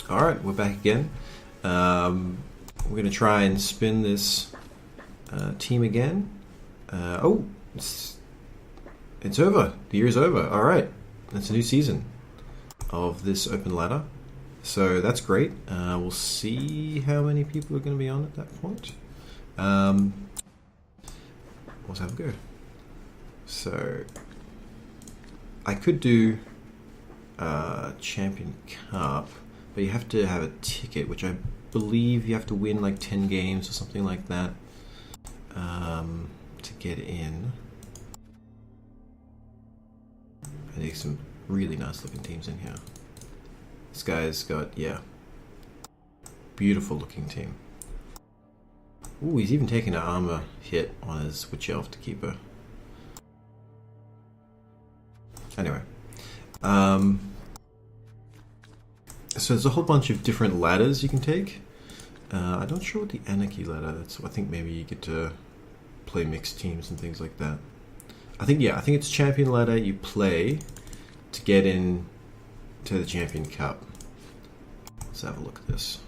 Alright, we're back again. We're going to try and spin this team again. Oh, it's over. The year's over. Alright, it's a new season of this open ladder. So that's great. We'll see how many people are going to be on at that point. Let's have a go. So I could do Champion Cup, but you have to have a ticket, which I believe you have to win like 10 games or something like that to get in. I think some really nice looking teams in here. This guy's got, yeah, beautiful looking team. Ooh, he's even taken an armor hit on his Witch Elf to keep her. Anyway, so there's a whole bunch of different ladders you can take. I'm not sure what the Anarchy ladder. That's, I think maybe you get to play mixed teams and things like that. I think it's Champion ladder you play to get in to the Champion Cup. Let's have a look at this.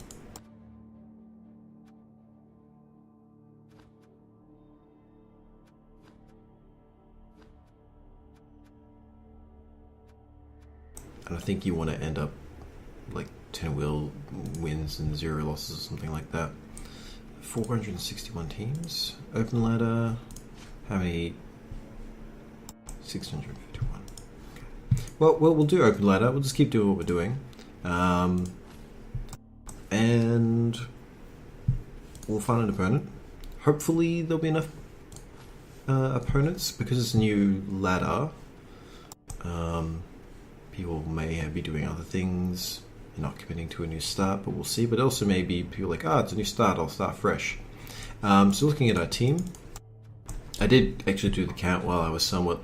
And I think you want to end up like 10 wins and 0 losses or something like that. 461 teams. Open ladder. How many? 651. Okay. Well, we'll do open ladder. We'll just keep doing what we're doing. And we'll find an opponent. Hopefully there'll be enough opponents because it's a new ladder. People may be doing other things and not committing to a new start, but we'll see. But also maybe people are like, it's a new start, I'll start fresh. So looking at our team, I did actually do the count while I was somewhat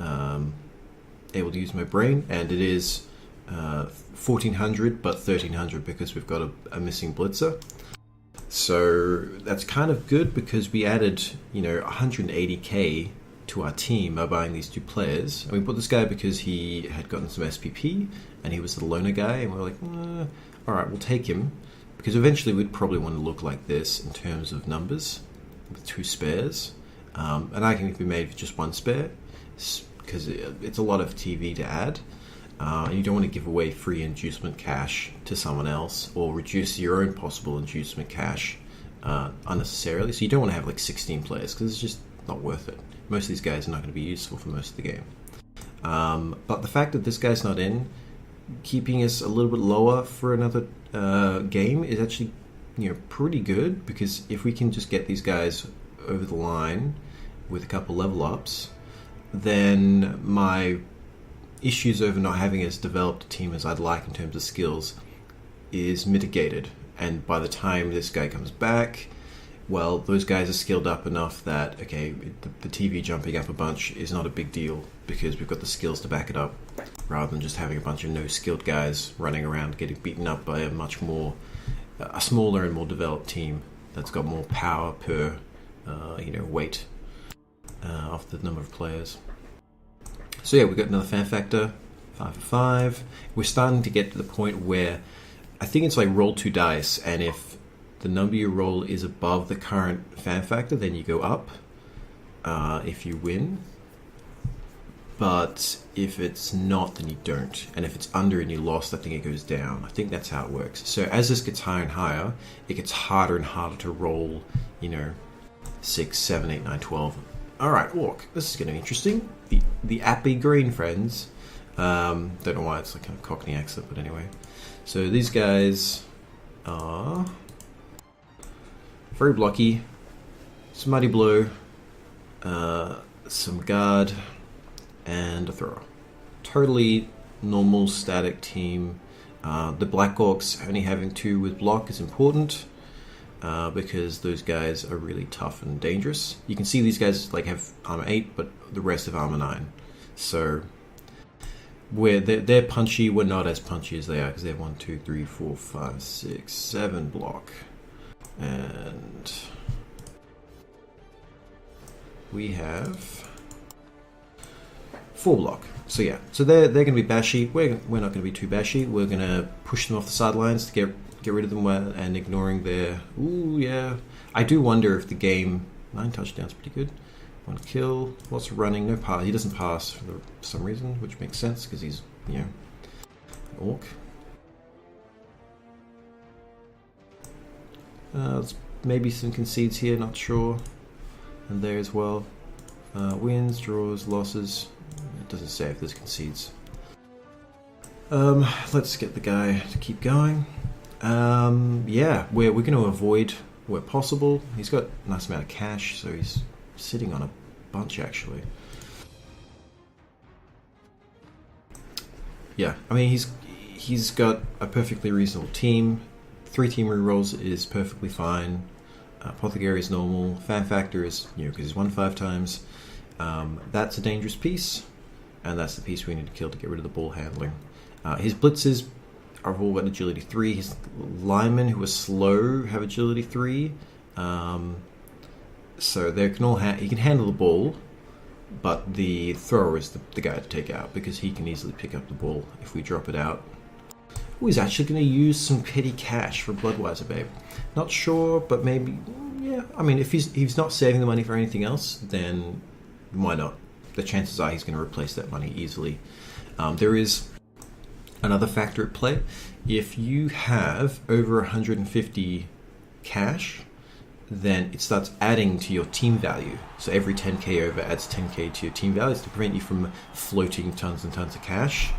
able to use my brain, and it is 1,400 but 1,300 because we've got a missing blitzer. So that's kind of good because we added 180k to our team by buying these 2 players. And we bought this guy because he had gotten some SPP and he was the loner guy, and we were like, alright, we'll take him because eventually we'd probably want to look like this in terms of numbers with 2 spares. And I can be made with just 1 spare because it's a lot of TV to add, and you don't want to give away free inducement cash to someone else or reduce your own possible inducement cash unnecessarily. So you don't want to have like 16 players because it's just not worth it. Most of these guys are not going to be useful for most of the game. But the fact that this guy's not in, keeping us a little bit lower for another game is actually pretty good, because if we can just get these guys over the line with a couple level ups, then my issues over not having as developed a team as I'd like in terms of skills is mitigated. And by the time this guy comes back, well, those guys are skilled up enough that, okay, the TV jumping up a bunch is not a big deal because we've got the skills to back it up, rather than just having a bunch of no-skilled guys running around getting beaten up by a smaller and more developed team that's got more power per, weight of the number of players. So yeah, we've got another fan factor, 5 for 5. We're starting to get to the point where I think it's like roll 2 dice, and if the number you roll is above the current fan factor, then you go up if you win. But if it's not, then you don't. And if it's under and you lost, I think it goes down. I think that's how it works. So as this gets higher and higher, it gets harder and harder to roll, 6, 7, 8, 9, 12. Alright, Orc, this is getting interesting. The Appy Green friends. Don't know why it's like kind of Cockney accent, but anyway. So these guys are very blocky, some Mighty Blow, some Guard, and a Thrower. Totally normal static team. The Black Orcs only having 2 with block is important because those guys are really tough and dangerous. You can see these guys like have armor 8, but the rest have armor 9. So where they're punchy, we're not as punchy as they are because they have 1, 2, 3, 4, 5, 6, 7 block. And we have 4 block. So yeah, so they're going to be bashy. We're not going to be too bashy. We're going to push them off the sidelines to get rid of them and ignoring their. Ooh yeah, I do wonder if the game 9 touchdowns pretty good. 1 kill, lots of running, no pass. He doesn't pass for some reason, which makes sense because he's an orc. Maybe some concedes here, not sure. And there as well. Wins, draws, losses. It doesn't say if there's concedes. Let's get the guy to keep going. Yeah, we're going to avoid where possible. He's got a nice amount of cash, so he's sitting on a bunch actually. Yeah, I mean he's got a perfectly reasonable team. 3 team rerolls is perfectly fine. Apothecary is normal. Fan factor is because he's won 5 times. That's a dangerous piece, and that's the piece we need to kill to get rid of the ball handling. His blitzes are all at agility 3. His linemen who are slow have agility 3. So they can all he can handle the ball, but the thrower is the guy to take out because he can easily pick up the ball if we drop it out. Oh, he's actually going to use some petty cash for Bloodwiser Babe. Not sure, but maybe, yeah. I mean, if he's not saving the money for anything else, then why not? The chances are he's going to replace that money easily. There is another factor at play. If you have over 150 cash, then it starts adding to your team value. So every 10k over adds 10k to your team value to prevent you from floating tons and tons of cash.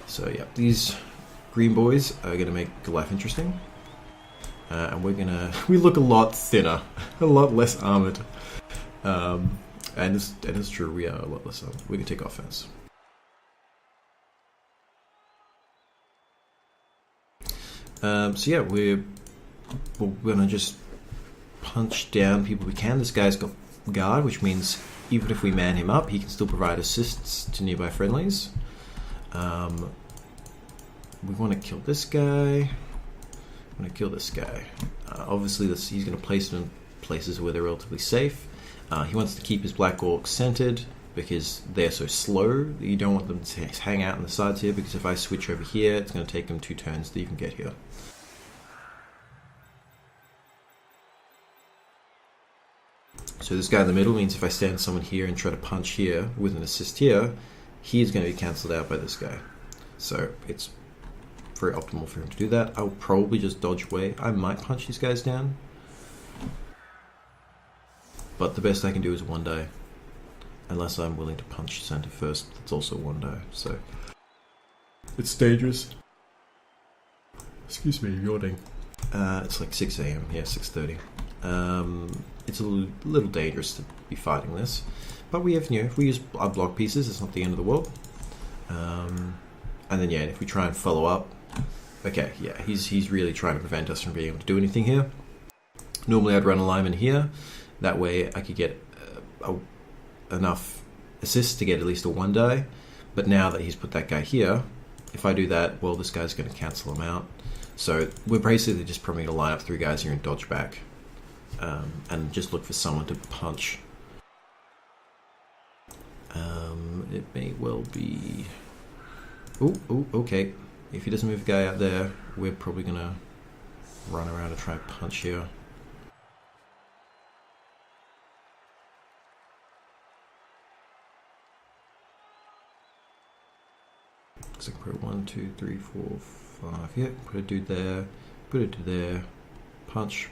So yeah, these green boys are going to make life interesting. And we look a lot thinner, a lot less armored. And it's true, we are a lot less armored. We can take offense. So yeah, we're going to just punch down people we can. This guy's got guard, which means even if we man him up, he can still provide assists to nearby friendlies. We want to kill this guy. I'm going to kill this guy. Obviously, he's going to place them in places where they're relatively safe. He wants to keep his black orcs centered because they're so slow. You don't want them to hang out on the sides here because if I switch over here, it's going to take them 2 turns to even get here. So this guy in the middle means if I stand someone here and try to punch here with an assist here, he is going to be cancelled out by this guy. So it's very optimal for him to do that. I'll probably just dodge away. I might punch these guys down, but the best I can do is 1 die. Unless I'm willing to punch center first, it's also 1 die. So it's dangerous. Excuse me, yawning. It's like 6 a.m. Yeah, 6:30. It's a little dangerous to be fighting this, but we have, if we use our block pieces, it's not the end of the world. And then yeah, if we try and follow up, okay, yeah, he's really trying to prevent us from being able to do anything here. Normally I'd run a lineman here, that way I could get enough assists to get at least a 1 die, but now that he's put that guy here, if I do that, well, this guy's going to cancel him out. So we're basically just probably going to line up 3 guys here and dodge back, and just look for someone to punch. It may well be... Oh, okay. If he doesn't move a guy out there, we're probably going to run around and try and punch here. So put 1, 2, 3, 4, 5. Yeah, put a dude there. Put a dude there. Punch,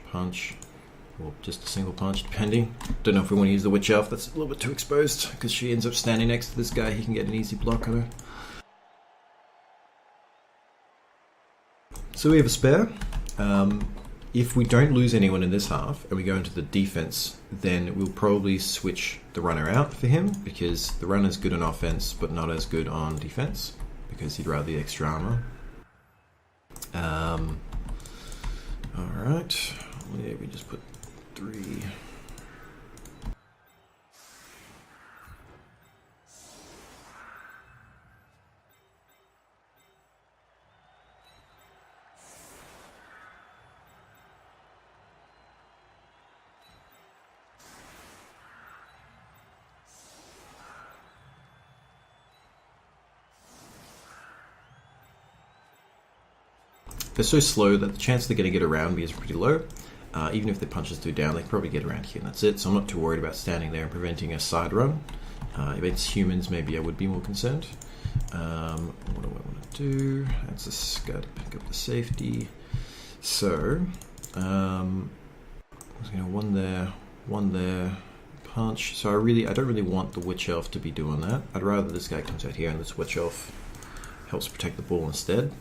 or just a single punch, depending. Don't know if we want to use the witch elf. That's a little bit too exposed because she ends up standing next to this guy. He can get an easy block on her. So we have a spare. If we don't lose anyone in this half and we go into the defense, then we'll probably switch the runner out for him because the runner's good on offense but not as good on defense because he'd rather the extra armor. Alright, yeah, we just put 3. they're so slow that the chance they're going to get around me is pretty low. Even if their punches do down, they can probably get around here and that's it. So I'm not too worried about standing there and preventing a side run. If it's humans, maybe I would be more concerned. What do I want to do? That's just got to pick up the safety. So, one there, punch. So I don't really want the witch elf to be doing that. I'd rather this guy comes out here and this witch elf helps protect the ball instead.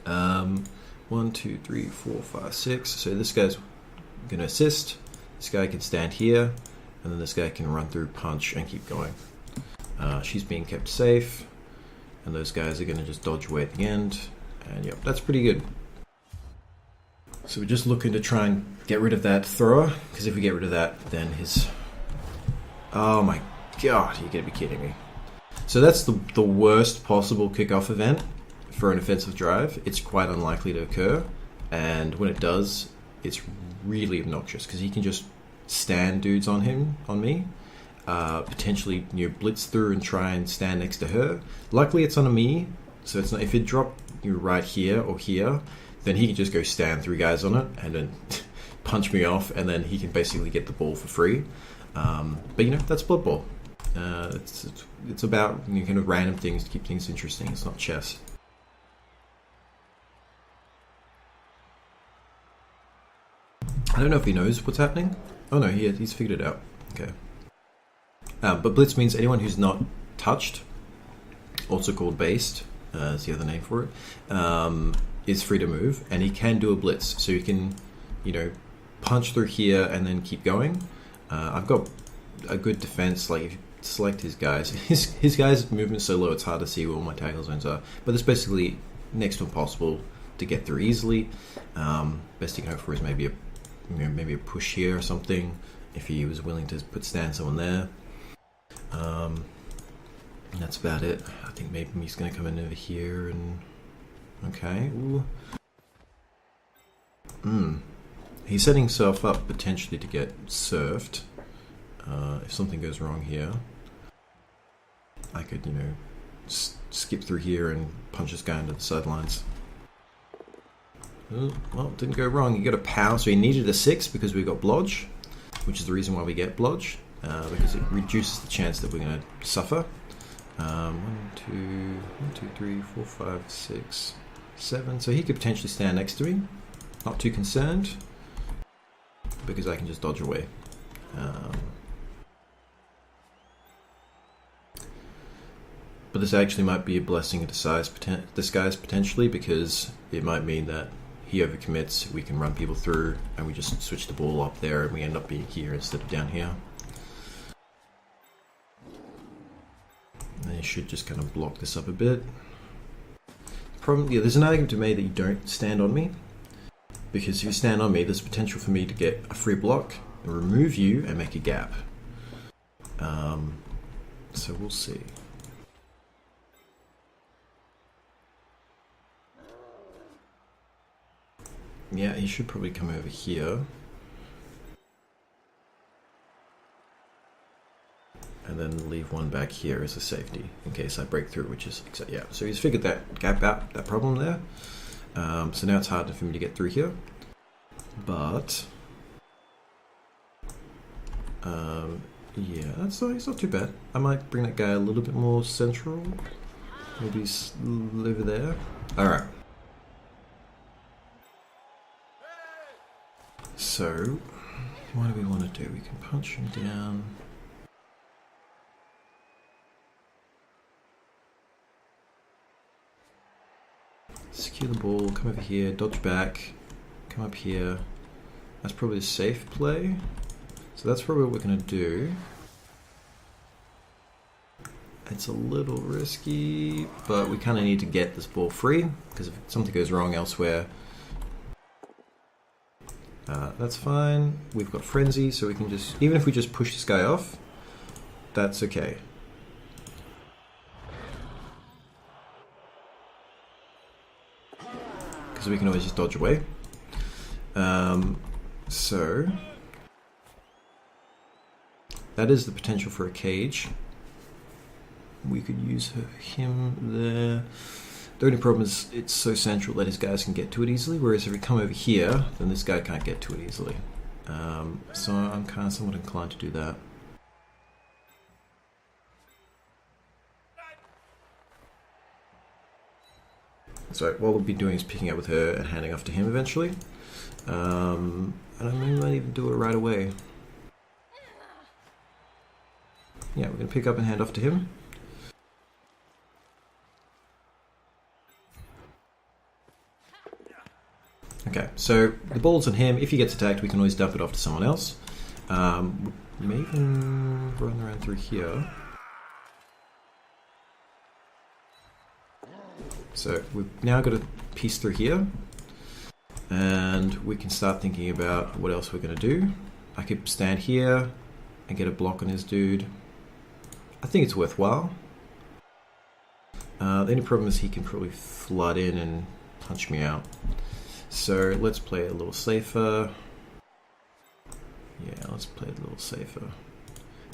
1, 2, 3, 4, 5, 6. So this guy's going to assist. This guy can stand here, and then this guy can run through, punch, and keep going. She's being kept safe, and those guys are going to just dodge away at the end. And yep, that's pretty good. So we're just looking to try and get rid of that thrower, because if we get rid of that, then his... Oh my god, you're going to be kidding me. So that's the worst possible kickoff event for an offensive drive. It's quite unlikely to occur, and when it does, it's really obnoxious because he can just stand dudes on me, potentially blitz through and try and stand next to her. Luckily, it's on me, so it's not. If it dropped you right here or here, then he can just go stand 3 guys on it and then punch me off, and then he can basically get the ball for free. But that's Blood Bowl. It's about kind of random things to keep things interesting. It's not chess. I don't know if he knows what's happening. Oh no, he's figured it out. Okay. But blitz means anyone who's not touched, also called based, is the other name for it, is free to move, and he can do a blitz. So you can, punch through here and then keep going. I've got a good defense. Like if you select his guys, his guys' movement so low it's hard to see where all my tackle zones are. But it's basically next to impossible to get through easily. Best you can hope for is maybe a push here or something, if he was willing to stand someone there. And that's about it. I think maybe he's going to come in over here and... Okay. He's setting himself up potentially to get surfed. If something goes wrong here, I could, skip through here and punch this guy into the sidelines. Well, it didn't go wrong. He got a power, so he needed a 6 because we got blodge, which is the reason why we get blodge, because it reduces the chance that we're going to suffer. 1, 2, 3, 4, 5, 6, 7. So he could potentially stand next to me. Not too concerned, because I can just dodge away. But this actually might be a blessing in disguise potentially, because it might mean that he overcommits, we can run people through, and we just switch the ball up there, and we end up being here instead of down here. And you should just kind of block this up a bit. There's an argument to be made that you don't stand on me, because if you stand on me, there's potential for me to get a free block, remove you, and make a gap. So we'll see. Yeah, he should probably come over here. And then leave one back here as a safety, in case I break through, which is... Yeah, so he's figured that gap out, that problem there. So now it's harder for me to get through here. But... yeah, it's not too bad. I might bring that guy a little bit more central. Maybe he's over there. Alright. So, what do we want to do? We can punch him down. Secure the ball, come over here, dodge back, come up here. That's probably a safe play. So that's probably what we're going to do. It's a little risky, but we kind of need to get this ball free, because if something goes wrong elsewhere, that's fine. We've got frenzy, so we can just, even if we just push this guy off, that's okay. Because we can always just dodge away. So that is the potential for a cage. We could use him there. The only problem is it's so central that his guys can get to it easily, whereas if we come over here, then this guy can't get to it easily. So I'm kind of somewhat inclined to do that. So what we'll be doing is picking up with her and handing off to him eventually. And I might even do it right away. Yeah, we're going to pick up and hand off to him. Okay, so the ball's on him. If he gets attacked, we can always dump it off to someone else. We may even run around through here. So we've now got a piece through here. And we can start thinking about what else we're going to do. I could stand here and get a block on his dude. I think it's worthwhile. The only problem is he can probably flood in and punch me out. So let's play it a little safer. Yeah, let's play it a little safer.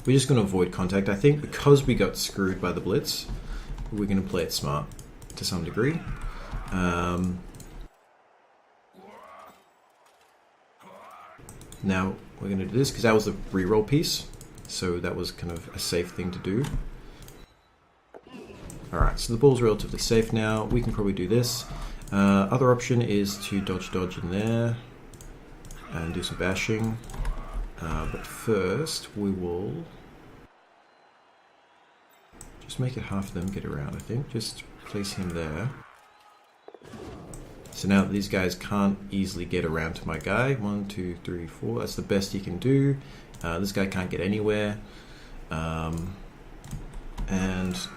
We're just going to avoid contact. I think because we got screwed by the blitz, we're going to play it smart to some degree. Now we're going to do this because that was a reroll piece, so that was kind of a safe thing to do. Alright, so the ball's relatively safe now. We can probably do this. Other option is to dodge in there and do some bashing. But first we will just make it half of them get around, I think. Just place him there. So now that these guys can't easily get around to my guy. 1, 2, 3, 4. That's the best you can do. This guy can't get anywhere. And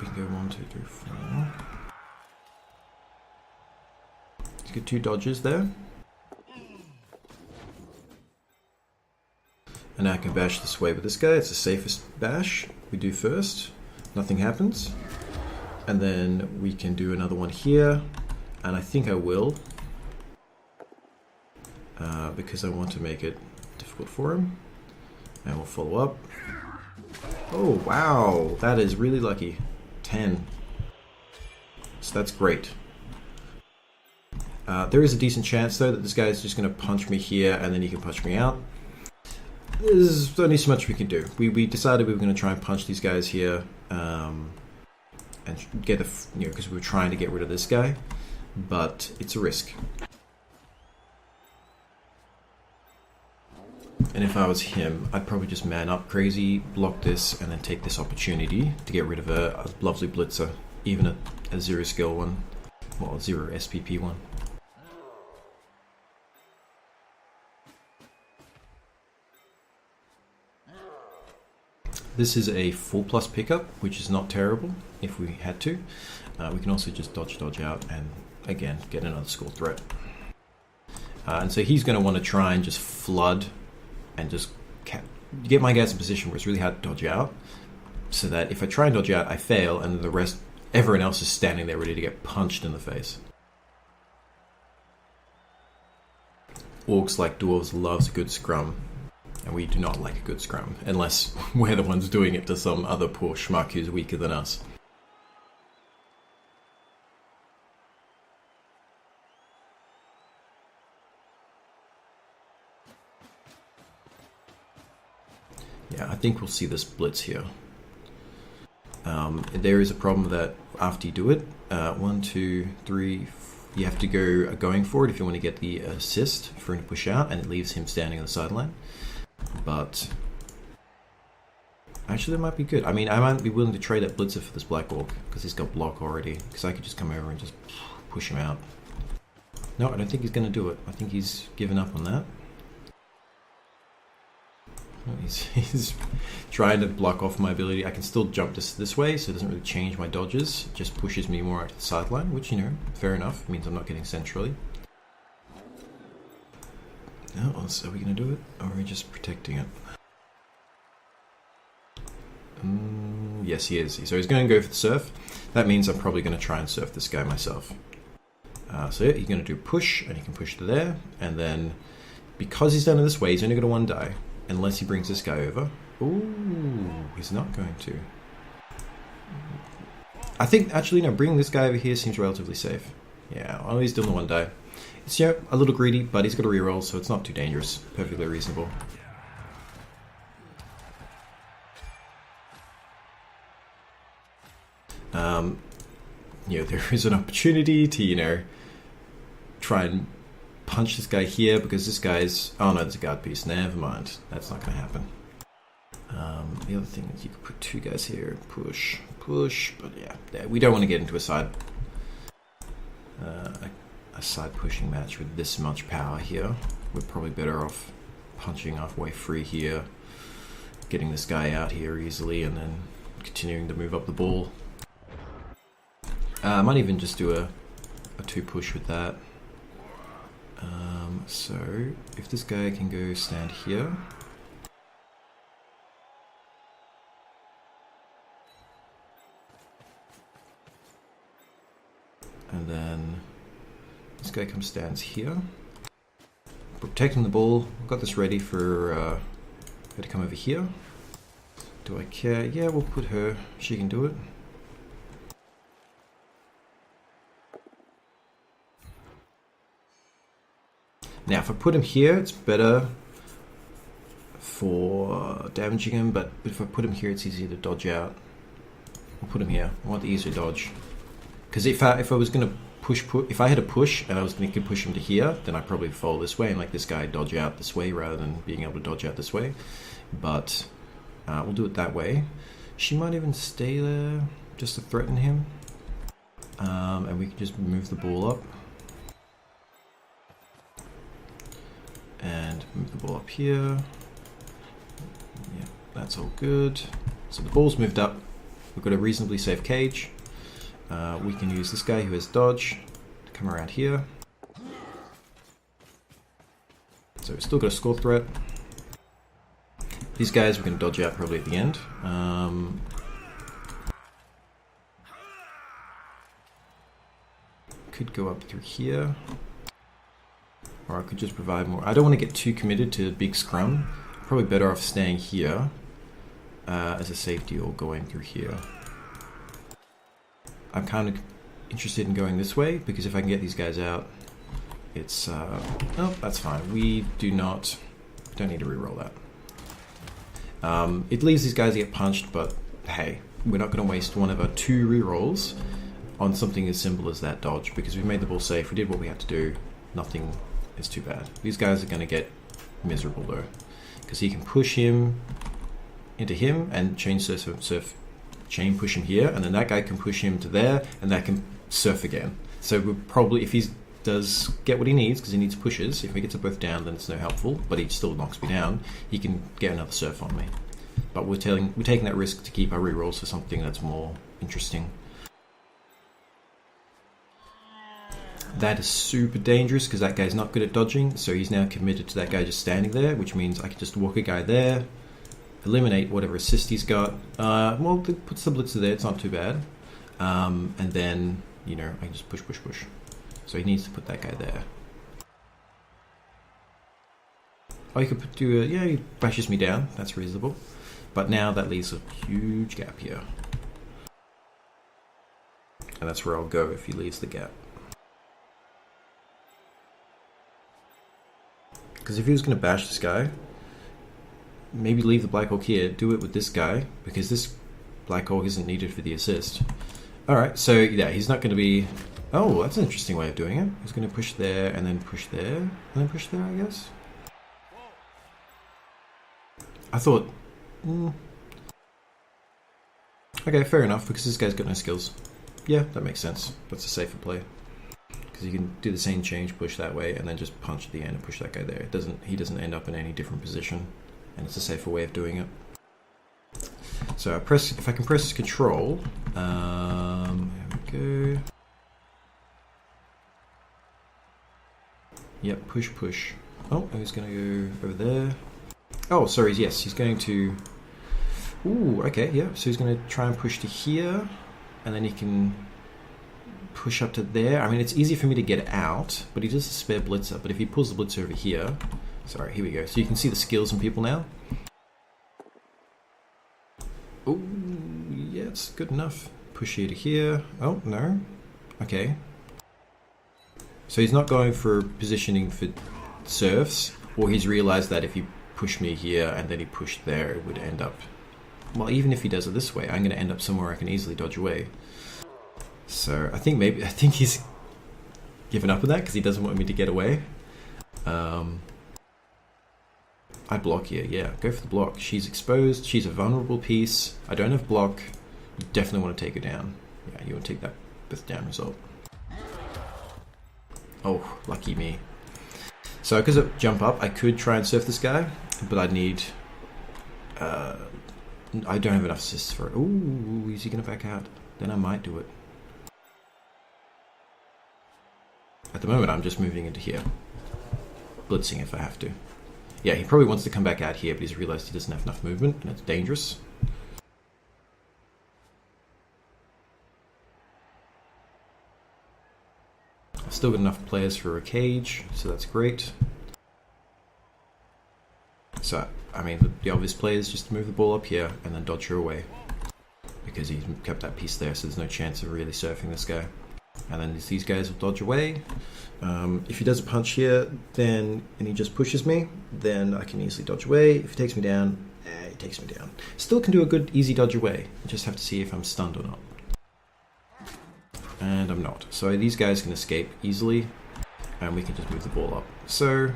we can go 1, 2, 3, 4. Let's get 2 dodges there. And now I can bash this way with this guy. It's the safest bash we do first. Nothing happens. And then we can do another one here. And I think I will. Because I want to make it difficult for him. And we'll follow up. Oh, wow. That is really lucky. 10. So that's great. There is a decent chance, though, that this guy is just going to punch me here and then he can punch me out. There's only so much we can do. We decided we were going to try and punch these guys here. And get the, because we were trying to get rid of this guy. But it's a risk. And if I was him, I'd probably just man up crazy, block this, and then take this opportunity to get rid of a lovely blitzer, even a 0 skill one, well, 0 SPP one. This is a 4+ pickup, which is not terrible if we had to. We can also just dodge out and again get another score threat. And so he's going to want to try and just flood and just get my guys in a position where it's really hard to dodge out, so that if I try and dodge out, I fail, and everyone else is standing there ready to get punched in the face. Orcs, like dwarves, loves a good scrum, and we do not like a good scrum unless we're the ones doing it to some other poor schmuck who's weaker than us. Yeah, I think we'll see this blitz here. There is a problem that after you do it, 1, 2, 3, you have to go going for it if you want to get the assist for him to push out, and it leaves him standing on the sideline. But actually, that might be good. I mean, I might be willing to trade that blitzer for this black orc because he's got block already. Because I could just come over and just push him out. No, I don't think he's going to do it. I think he's given up on that. He's trying to block off my ability. I can still jump this way, so it doesn't really change my dodges. It just pushes me more out to the sideline, which, fair enough. It means I'm not getting centrally. Now, so are we going to do it? Or are we just protecting it? Yes, he is. So he's going to go for the surf. That means I'm probably going to try and surf this guy myself. So yeah, he's going to do push, and he can push to there. And then, because he's done it this way, he's only got a 1 die. Unless he brings this guy over. Ooh, he's not going to. I think actually no, bringing this guy over here seems relatively safe. Yeah, well, he's doing the one die. It's, you know, a little greedy, but he's got a reroll, so it's not too dangerous. Perfectly reasonable. You know, there is an opportunity to, you know, try and punch this guy here because this guy's... Oh no, there's a guard piece. Never mind. That's not going to happen. The other thing is you could put two guys here. Push, push. But yeah, we don't want to get into a side pushing match with this much power here. We're probably better off punching halfway free here, getting this guy out here easily, and then continuing to move up the ball. I might even just do a 2-push with that. So if this guy can go stand here, and then this guy comes stands here, protecting the ball. I've got this ready for her to come over here. Do I care? Yeah, we'll put her. She can do it. Now, if I put him here, it's better for damaging him, but if I put him here, it's easier to dodge out. I'll put him here. I want the easier dodge. Because if I was going to if I had a push and I was going to push him to here, then I'd probably fall this way and like this guy dodge out this way rather than being able to dodge out this way. But we'll do it that way. She might even stay there just to threaten him. And we can just move the ball up. And move the ball up here. Yeah, that's all good. So the ball's moved up. We've got a reasonably safe cage. We can use this guy who has dodge to come around here. So we've still got a score threat. These guys we're going to dodge out probably at the end. Could go up through here. Or I could just provide more. I don't want to get too committed to a big scrum. Probably better off staying here as a safety or going through here. I'm kind of interested in going this way because if I can get these guys out, it's... oh, that's fine. We don't need to reroll that. It leaves these guys to get punched, but hey, we're not going to waste one of our 2 rerolls on something as simple as that dodge because we made the ball safe. We did what we had to do. Nothing is too bad. These guys are going to get miserable though because he can push him into him and chain chain push him here, and then that guy can push him to there, and that can surf again. So we'll probably, if he does get what he needs, because he needs pushes, if he gets it both down, then it's no helpful, but he still knocks me down, he can get another surf on me. But we're taking that risk to keep our rerolls for something that's more interesting. That is super dangerous because that guy's not good at dodging, so he's now committed to that guy just standing there, which means I can just walk a guy there, eliminate whatever assist he's got. Well, put some blitzer there, it's not too bad. And then, you know, I can just push. So he needs to put that guy there. Oh, you could do yeah, he bashes me down, that's reasonable. But now that leaves a huge gap here. And that's where I'll go if he leaves the gap. Because if he was going to bash this guy, maybe leave the Black Hawk here, do it with this guy, because this Black Hawk isn't needed for the assist. Alright, so yeah, he's not going to be... Oh, that's an interesting way of doing it. He's going to push there, and then push there, and then push there, I guess. I thought... Okay, fair enough, because this guy's got no skills. Yeah, that makes sense. That's a safer play. Because you can do the same change, push that way, and then just punch at the end and push that guy there. He doesn't end up in any different position. And it's a safer way of doing it. So if I can press control, there we go. Yep, push. Oh, he's going to go over there. Oh, sorry, yes, he's going to... Ooh, okay, yeah, so he's going to try and push to here, and then he can push up to there. I mean, it's easy for me to get out, but he does a spare blitzer. But if he pulls the blitzer over here... Sorry, here we go. So you can see the skills in people now. Oh, yeah, it's good enough. push you to here. Oh, no. Okay. So he's not going for positioning for serfs, or he's realized that if he pushed me here and then he pushed there, it would end up... Well, even if he does it this way, I'm going to end up somewhere I can easily dodge away. So I think he's given up on that because he doesn't want me to get away. I block here, yeah, go for the block. She's exposed, she's a vulnerable piece. I don't have block. You definitely want to take her down. Yeah, you want to take that with down result. Oh, lucky me. So because of jump up, I could try and surf this guy, but I'd need... I don't have enough assists for it. Ooh, is he going to back out? Then I might do it. At the moment, I'm just moving into here. Blitzing if I have to. Yeah, he probably wants to come back out here, but he's realized he doesn't have enough movement, and it's dangerous. I've still got enough players for a cage, so that's great. So, I mean, the obvious play is just to move the ball up here and then dodge her away. Because he kept that piece there, so there's no chance of really surfing this guy. And then these guys will dodge away. If he does a punch here, and he just pushes me, then I can easily dodge away. If he takes me down, he takes me down. Still can do a good, easy dodge away. I just have to see if I'm stunned or not. And I'm not. So these guys can escape easily, and we can just move the ball up. So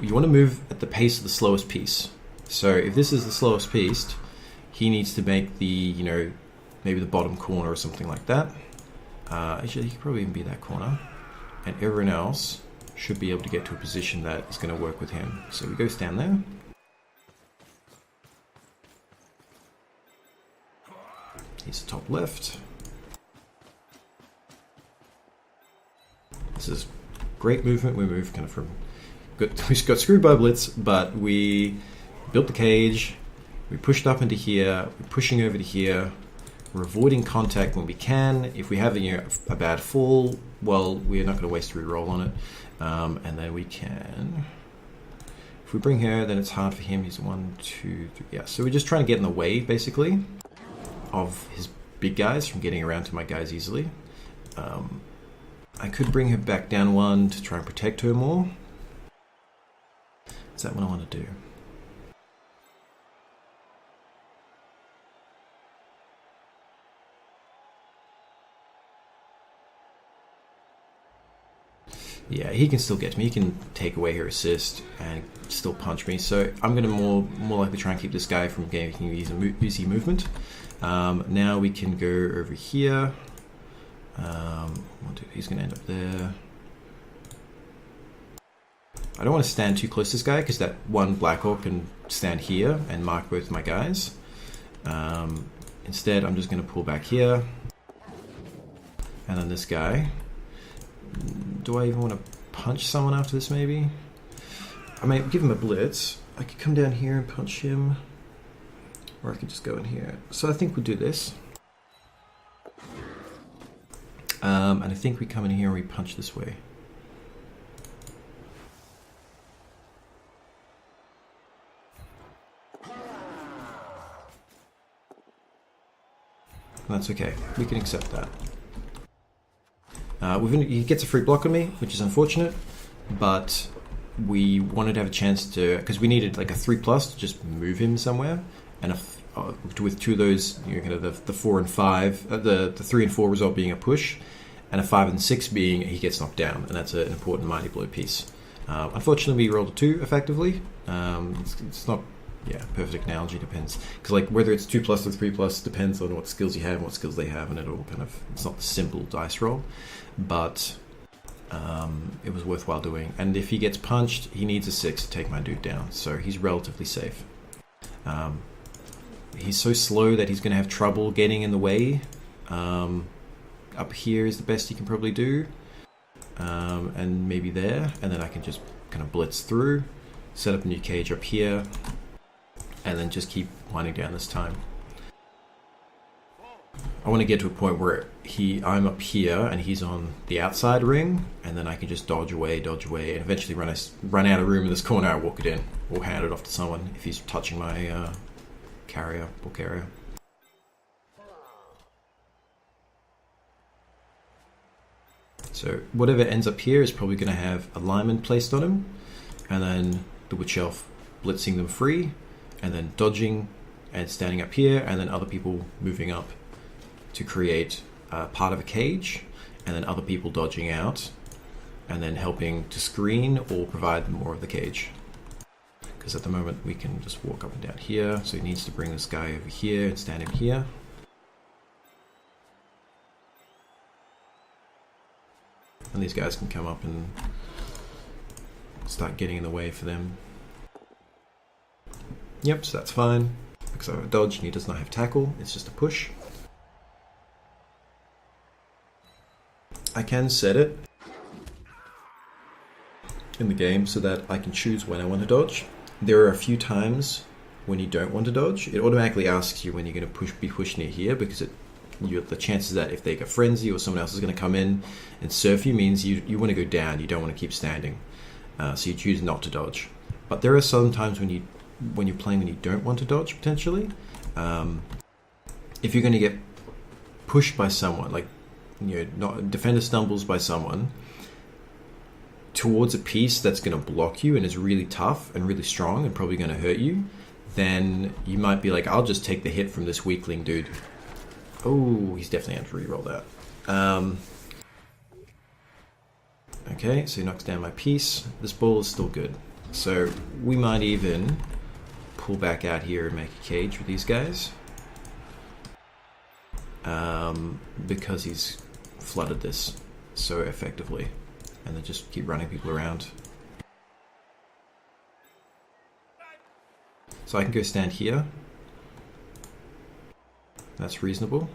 you want to move at the pace of the slowest piece. So if this is the slowest piece, he needs to make the, you know, maybe the bottom corner or something like that. Actually, he could probably even be that corner. And everyone else should be able to get to a position that is going to work with him. So we go stand there. He's the top left. This is great movement. We move kind of from... We got screwed by Blitz, but we built the cage. We pushed up into here. We're pushing over to here. We're avoiding contact when we can. If we have a bad fall, well, we're not going to waste a reroll on it. And then we can... If we bring her, then it's hard for him. He's 1, 2, 3... Yeah, so we're just trying to get in the way, basically, of his big guys from getting around to my guys easily. I could bring her back down 1 to try and protect her more. Is that what I want to do? Yeah, he can still get to me. He can take away her assist and still punch me. So I'm going to more likely try and keep this guy from getting easy movement. Now we can go over here. He's going to end up there. I don't want to stand too close to this guy because that one Black Hawk can stand here and mark both my guys. Instead, I'm just going to pull back here. And then this guy. Do I even want to punch someone after this, maybe? I might give him a blitz. I could come down here and punch him. Or I could just go in here. So I think we'll do this. And I think we come in here and we punch this way. That's okay. We can accept that. He gets a free block on me, which is unfortunate, but we wanted to have a chance to, because we needed like a 3+ to just move him somewhere, and with 2 of those, you know, kind of the 4 and 5, the 3 and 4 result being a push, and a 5 and 6 being he gets knocked down, and that's an important Mighty Blow piece. Unfortunately, we rolled a 2 effectively. It's not, yeah, perfect analogy, depends, because like whether it's 2+ or 3+ depends on what skills you have and what skills they have, and it all kind of, it's not the simple dice roll, but it was worthwhile doing. And if he gets punched, he needs a 6 to take my dude down, so he's relatively safe. He's so slow that he's going to have trouble getting in the way. Up here is the best he can probably do, and maybe there, and then I can just kind of blitz through, set up a new cage up here, and then just keep winding down this time. I want to get to a point where I'm up here and he's on the outside ring, and then I can just dodge away, and eventually run out of room in this corner. I walk it in, or hand it off to someone if he's touching my ball carrier. So whatever ends up here is probably going to have a lineman placed on him, and then the witch elf blitzing them free, and then dodging and standing up here, and then other people moving up to create part of a cage, and then other people dodging out, and then helping to screen or provide more of the cage. Because at the moment we can just walk up and down here, so he needs to bring this guy over here and stand him here. And these guys can come up and start getting in the way for them. Yep, so that's fine. Because I have a dodge and he does not have tackle, it's just a push. I can set it in the game so that I can choose when I want to dodge. There are a few times when you don't want to dodge. It automatically asks you when you're going to be pushed near here, because the chances that if they get frenzy or someone else is going to come in and surf you means you want to go down, you don't want to keep standing. So you choose not to dodge. But there are some times when you're playing when you don't want to dodge, potentially. If you're going to get pushed by someone, like defender stumbles by someone towards a piece that's going to block you and is really tough and really strong and probably going to hurt you, then you might be like, I'll just take the hit from this weakling dude. Oh, he's definitely going to re-roll that. Okay, so he knocks down my piece. This ball is still good. So we might even pull back out here and make a cage with these guys. Because he's flooded this so effectively. And then just keep running people around. So I can go stand here. That's reasonable.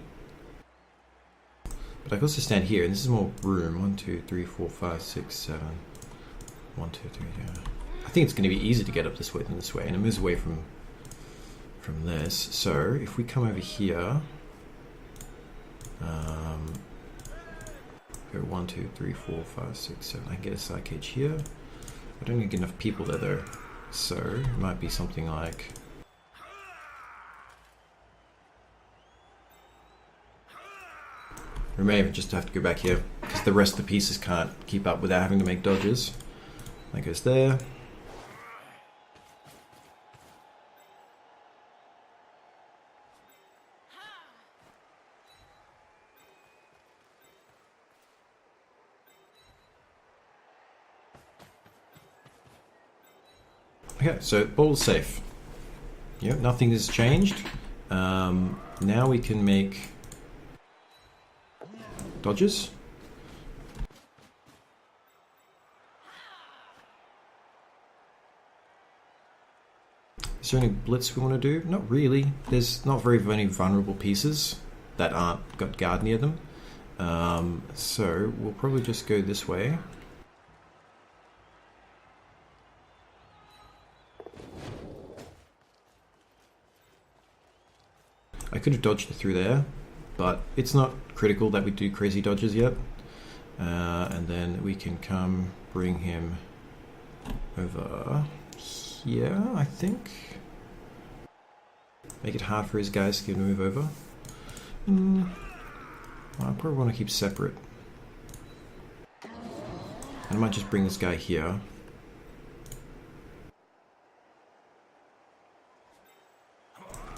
But I can also stand here, and this is more room. 1, 2, 3, 4, 5, 6, 7. 1, 2, 3, yeah. I think it's going to be easier to get up this way than this way, and it moves away from this. So if we come over here, go 1, 2, 3, 4, 5, 6, 7. I can get a side cage here. I don't get enough people there though, so it might be something like. We may even just have to go back here, because the rest of the pieces can't keep up without having to make dodges. That goes there. Okay, so ball's safe. Yep, nothing has changed. Now we can make dodges. Is there any blitz we want to do? Not really. There's not very many vulnerable pieces that aren't got guard near them. So we'll probably just go this way. I could have dodged it through there, but it's not critical that we do crazy dodges yet. And then we can come bring him over here, I think. Make it hard for his guys to move over. Well, I probably want to keep separate. I might just bring this guy here.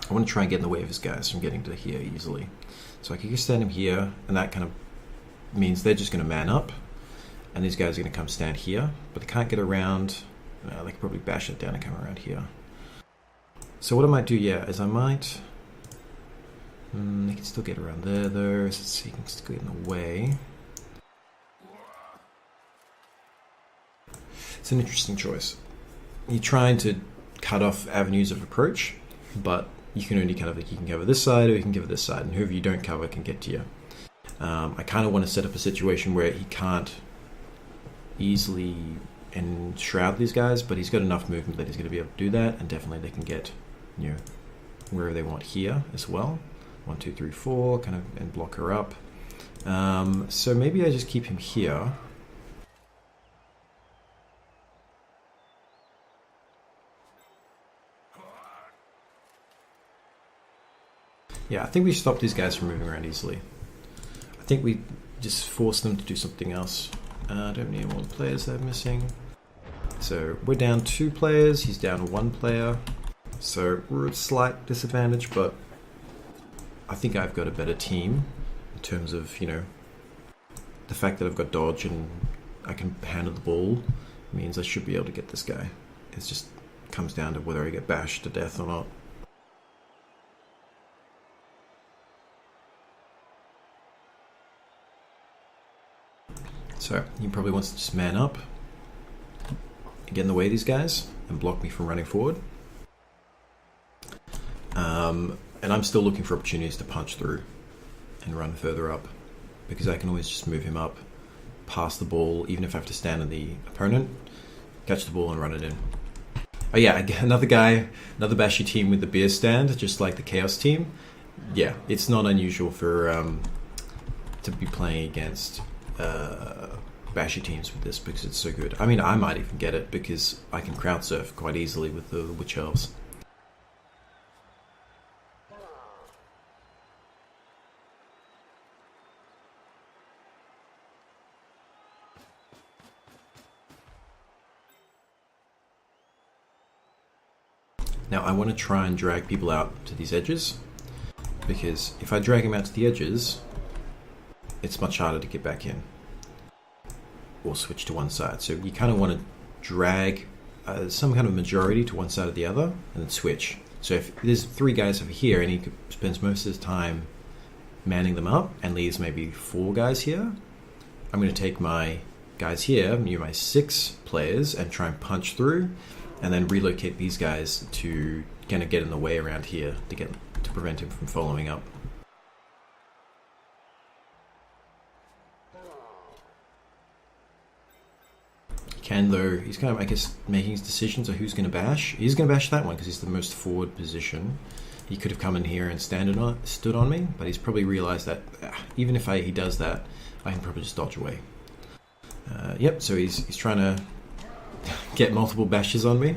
I want to try and get in the way of his guys from getting to here easily. So I can just stand him here, and that kind of means they're just going to man up, and these guys are going to come stand here, but they can't get around. They can probably bash it down and come around here. So what I might do, is I might. They can still get around there, though, so he can still get in the way. It's an interesting choice. You're trying to cut off avenues of approach, but you can only you can cover this side or you can cover this side, and whoever you don't cover can get to you. I kind of want to set up a situation where he can't easily enshroud these guys, but he's got enough movement that he's going to be able to do that, and definitely they can get, wherever they want here as well. 1, 2, 3, 4, kind of, and block her up. So maybe I just keep him here. Yeah, I think we stopped these guys from moving around easily. I think we just force them to do something else. I don't need more players they're missing. So we're down 2 players, he's down 1 player. So we're at a slight disadvantage, but I think I've got a better team in terms of, you know, the fact that I've got dodge and I can handle the ball means I should be able to get this guy. It just comes down to whether I get bashed to death or not. So he probably wants to just man up, get in the way of these guys, and block me from running forward. And I'm still looking for opportunities to punch through and run further up, because I can always just move him up, pass the ball, even if I have to stand on the opponent, catch the ball and run it in. Oh yeah, another guy, another bashy team with the beer stand, just like the Chaos team. Yeah, it's not unusual for to be playing against bashy teams with this because it's so good. I mean, I might even get it because I can crowd surf quite easily with the Witch Elves. Now I want to try and drag people out to these edges, because if I drag them out to the edges, it's much harder to get back in or switch to one side. So you kind of want to drag some kind of majority to one side or the other and then switch. So if there's 3 guys over here and he spends most of his time manning them up and leaves maybe 4 guys here, I'm going to take my guys here, my 6 players, and try and punch through, and then relocate these guys to kind of get in the way around here to prevent him from following up. Can, though, he's kind of, I guess, making his decisions of who's going to bash. He's going to bash that one because he's the most forward position. He could have come in here and stood on me, but he's probably realized that even if he does that, I can probably just dodge away. Yep, so he's trying to get multiple bashes on me.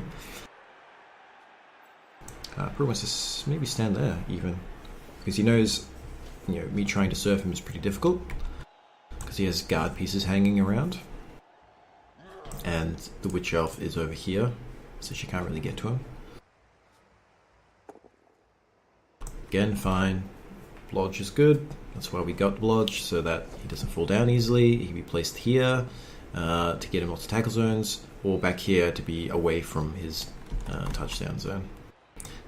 Probably wants to maybe stand there even, because he knows, you know, me trying to surf him is pretty difficult because he has guard pieces hanging around, and the Witch Elf is over here, so she can't really get to him. Again, fine. Blodge is good. That's why we got Blodge, so that he doesn't fall down easily. He can be placed here to get him off the tackle zones, or back here to be away from his touchdown zone.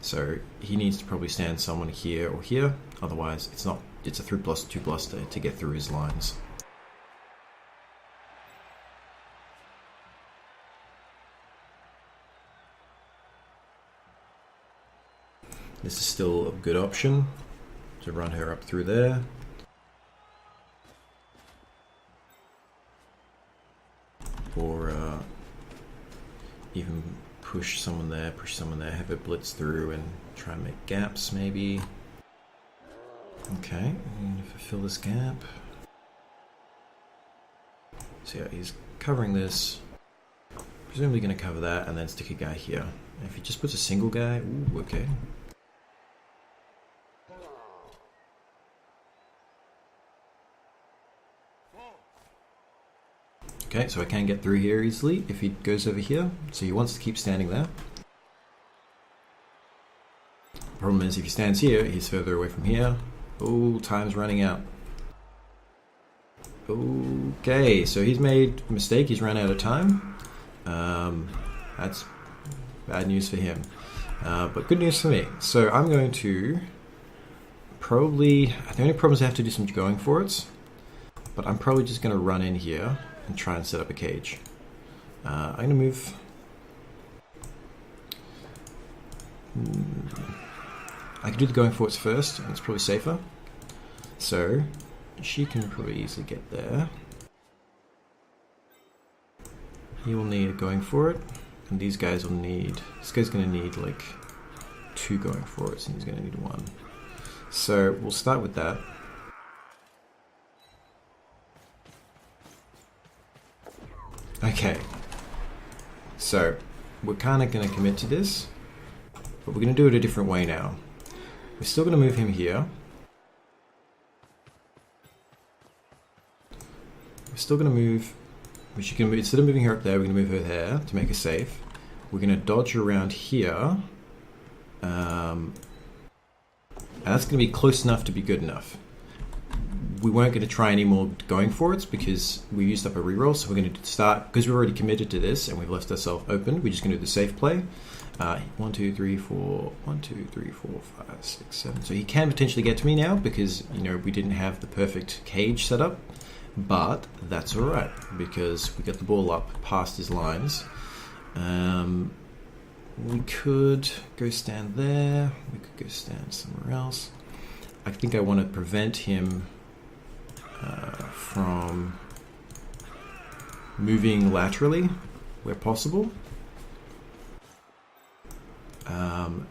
So he needs to probably stand someone here or here, otherwise it's a 3+2+ to get through his lines. This is still a good option to run her up through there. Or even push someone there, have it blitz through and try and make gaps maybe. Okay, I'm going to fill this gap. So yeah, he's covering this. Presumably going to cover that and then stick a guy here. And if he just puts a single guy, ooh, okay. Okay, so I can get through here easily if he goes over here. So he wants to keep standing there. Problem is, if he stands here, he's further away from here. Oh, time's running out. Okay, so he's made a mistake. He's run out of time. That's bad news for him. But good news for me. So I'm going to probably... The only problem is I have to do some going for it. But I'm probably just going to run in here and try and set up a cage. I'm going to move... I can do the going forwards first, and it's probably safer. So, she can probably easily get there. He will need a going for it, and these guys will need... This guy's going to need like 2 going forwards, and he's going to need 1. So, we'll start with that. Okay, so we're kind of going to commit to this, but we're going to do it a different way now. We're still going to move him here. We're still going to move. Instead of moving her up there, we're going to move her there to make her safe. We're going to dodge around here. And that's going to be close enough to be good enough. We weren't going to try any more going forwards because we used up a reroll, so we're going to start, because we're already committed to this and we've left ourselves open, we're just going to do the safe play. 1, 2, 3, 4, 1, 2, 3, 4, 5, 6, 7. So he can potentially get to me now because, you know, we didn't have the perfect cage set up, but that's all right because we got the ball up past his lines. We could go stand there. We could go stand somewhere else. I think I want to prevent him from moving laterally where possible.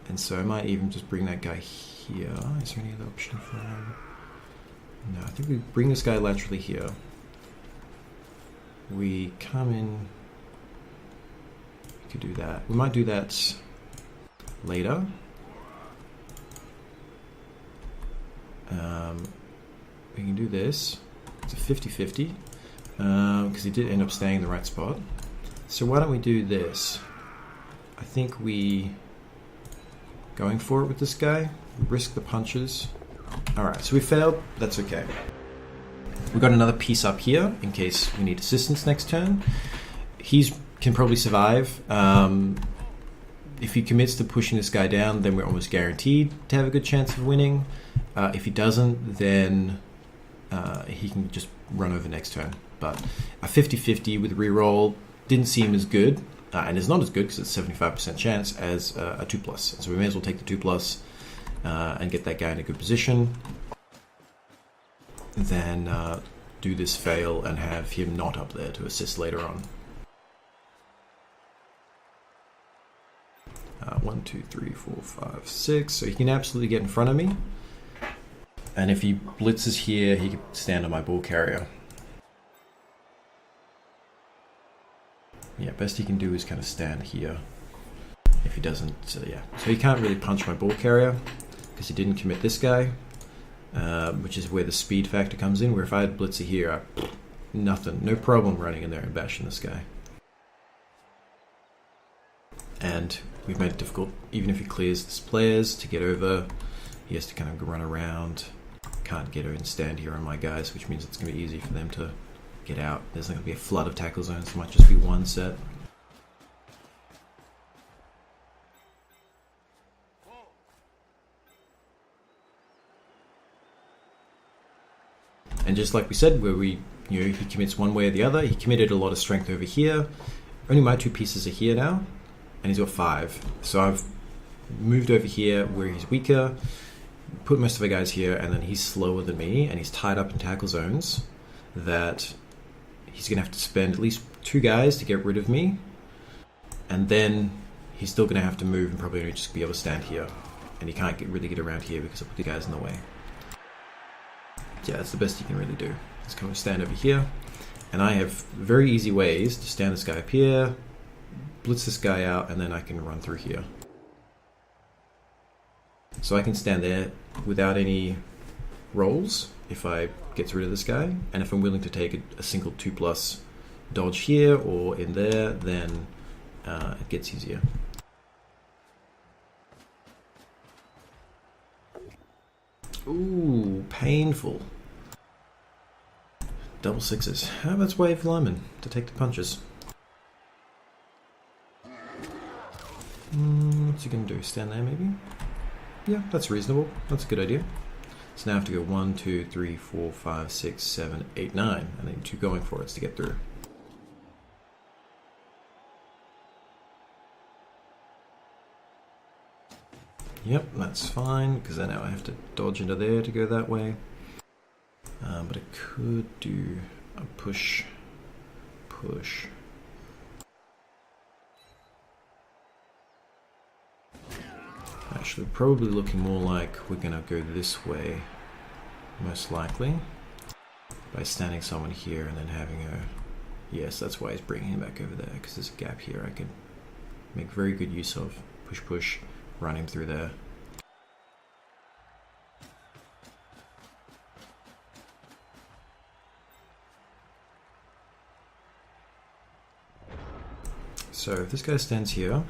And so I might even just bring that guy here. Is there any other option for him? No, I think we bring this guy laterally here. We come in. We could do that. We might do that later. We can do this. It's a 50-50 because he did end up staying in the right spot. So why don't we do this? I think we going for it with this guy. Risk the punches. All right, so we failed. That's okay. We've got another piece up here in case we need assistance next turn. He can probably survive. If he commits to pushing this guy down, then we're almost guaranteed to have a good chance of winning. If he doesn't, then he can just run over next turn. But a 50-50 with reroll didn't seem as good, and it's not as good because it's 75% chance as a 2+. So we may as well take the 2+ and get that guy in a good position. Then do this fail and have him not up there to assist later on. 1, 2, 3, 4, 5, 6. So he can absolutely get in front of me. And if he blitzes here, he can stand on my ball carrier. Yeah, best he can do is kind of stand here. If he doesn't, yeah. So he can't really punch my ball carrier because he didn't commit this guy, which is where the speed factor comes in. Where if I had blitzer here, nothing, no problem running in there and bashing this guy. And we've made it difficult, even if he clears his players to get over, he has to kind of run around. Can't get over and stand here on my guys, which means it's going to be easy for them to get out. There's not going to be a flood of tackle zones, it might just be one set. And just like we said, where he commits one way or the other, he committed a lot of strength over here. Only my 2 pieces are here now, and he's got 5. So I've moved over here where he's weaker, put most of our guys here, and then he's slower than me, and he's tied up in tackle zones that he's going to have to spend at least 2 guys to get rid of me, and then he's still going to have to move and probably only just be able to stand here, and he can't really get around here because I put the guys in the way. Yeah, that's the best he can really do. Let's come and stand over here, and I have very easy ways to stand this guy up here, blitz this guy out, and then I can run through here. So I can stand there without any rolls if I get rid of this guy, and if I'm willing to take a single 2+ dodge here or in there, then it gets easier. Ooh, painful. Double 6s. How about wave lineman to take the punches? What's he going to do? Stand there maybe? Yeah, that's reasonable. That's a good idea. So now I have to go 1, 2, 3, 4, 5, 6, 7, 8, 9. And then 2 going for it to get through. Yep, that's fine, because then now I have to dodge into there to go that way. But I could do a push. Actually, probably looking more like we're going to go this way, most likely, by standing someone here and then having a... Yes, that's why he's bringing him back over there, because there's a gap here I can make very good use of. Push, run him through there. So if this guy stands here,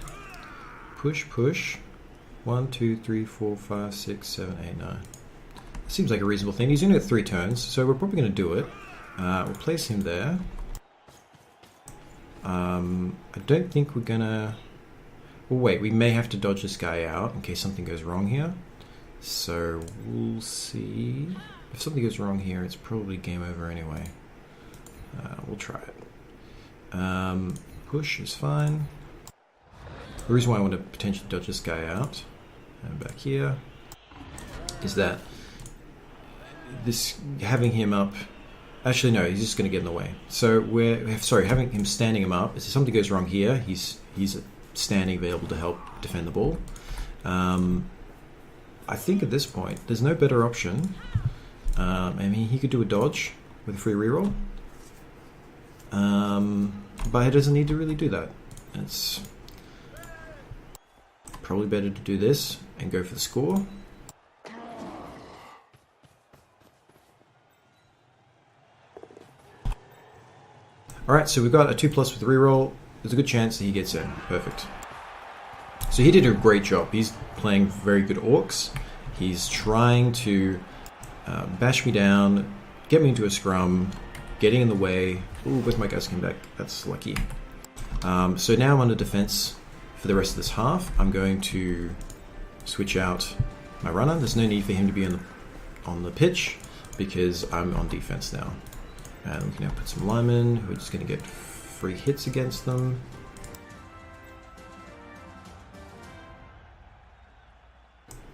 push, push. 1, 2, 3, 4, 5, 6, 7, 8, 9. Seems like a reasonable thing. He's only got 3 turns, so we're probably going to do it. We'll place him there. I don't think we're gonna... Well, wait, we may have to dodge this guy out in case something goes wrong here. So we'll see. If something goes wrong here, it's probably game over anyway. We'll try it. Push is fine. The reason why I want to potentially dodge this guy out, and back here, is that this having him up... Actually, no, he's just going to get in the way. So having him standing him up. If something goes wrong here, he's standing available to help defend the ball. I think at this point, there's no better option. I mean, he could do a dodge with a free reroll. But he doesn't need to really do that. It's probably better to do this and go for the score. Alright, so we've got a 2+ with reroll. There's a good chance that he gets in. Perfect. So he did a great job. He's playing very good orcs. He's trying to bash me down, get me into a scrum, getting in the way. Ooh, both my guys came back. That's lucky. So now I'm under defense for the rest of this half. I'm going to switch out my runner. There's no need for him to be on the pitch because I'm on defense now. And we can now put some linemen who are just going to get free hits against them.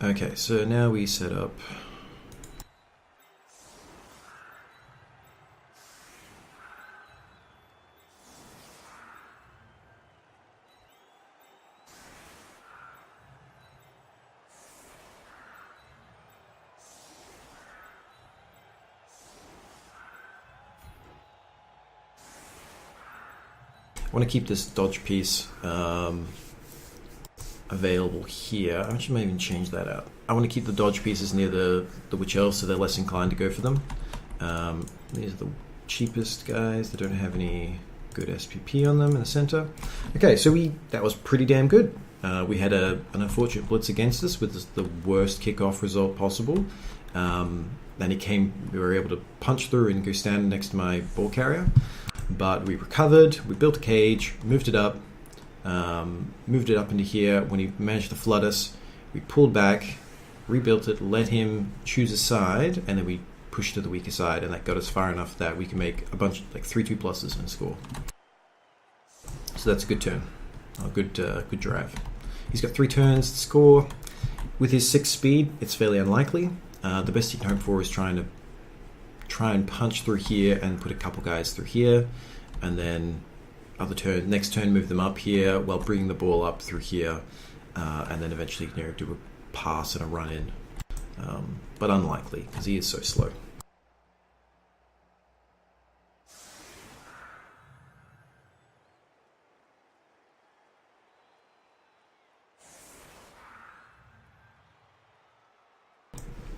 Okay, so now we set up. I want to keep this dodge piece available here. I actually may even change that out. I want to keep the dodge pieces near the witch elves so they're less inclined to go for them. These are the cheapest guys that don't have any good SPP on them in the center. Okay, so that was pretty damn good. We had an unfortunate blitz against us with the worst kickoff result possible. Then we were able to punch through and go stand next to my ball carrier. But we recovered, we built a cage, moved it up into here. When he managed to flood us, we pulled back, rebuilt it, let him choose a side, and then we pushed to the weaker side, and that got us far enough that we can make a bunch, like 3 2+ and score. So that's a good turn, a good drive. He's got 3 turns to score. With his 6 speed, it's fairly unlikely. The best he can hope for is try and punch through here and put a couple guys through here, and then next turn move them up here while bringing the ball up through here, and then eventually do a pass and a run in, but unlikely because he is so slow.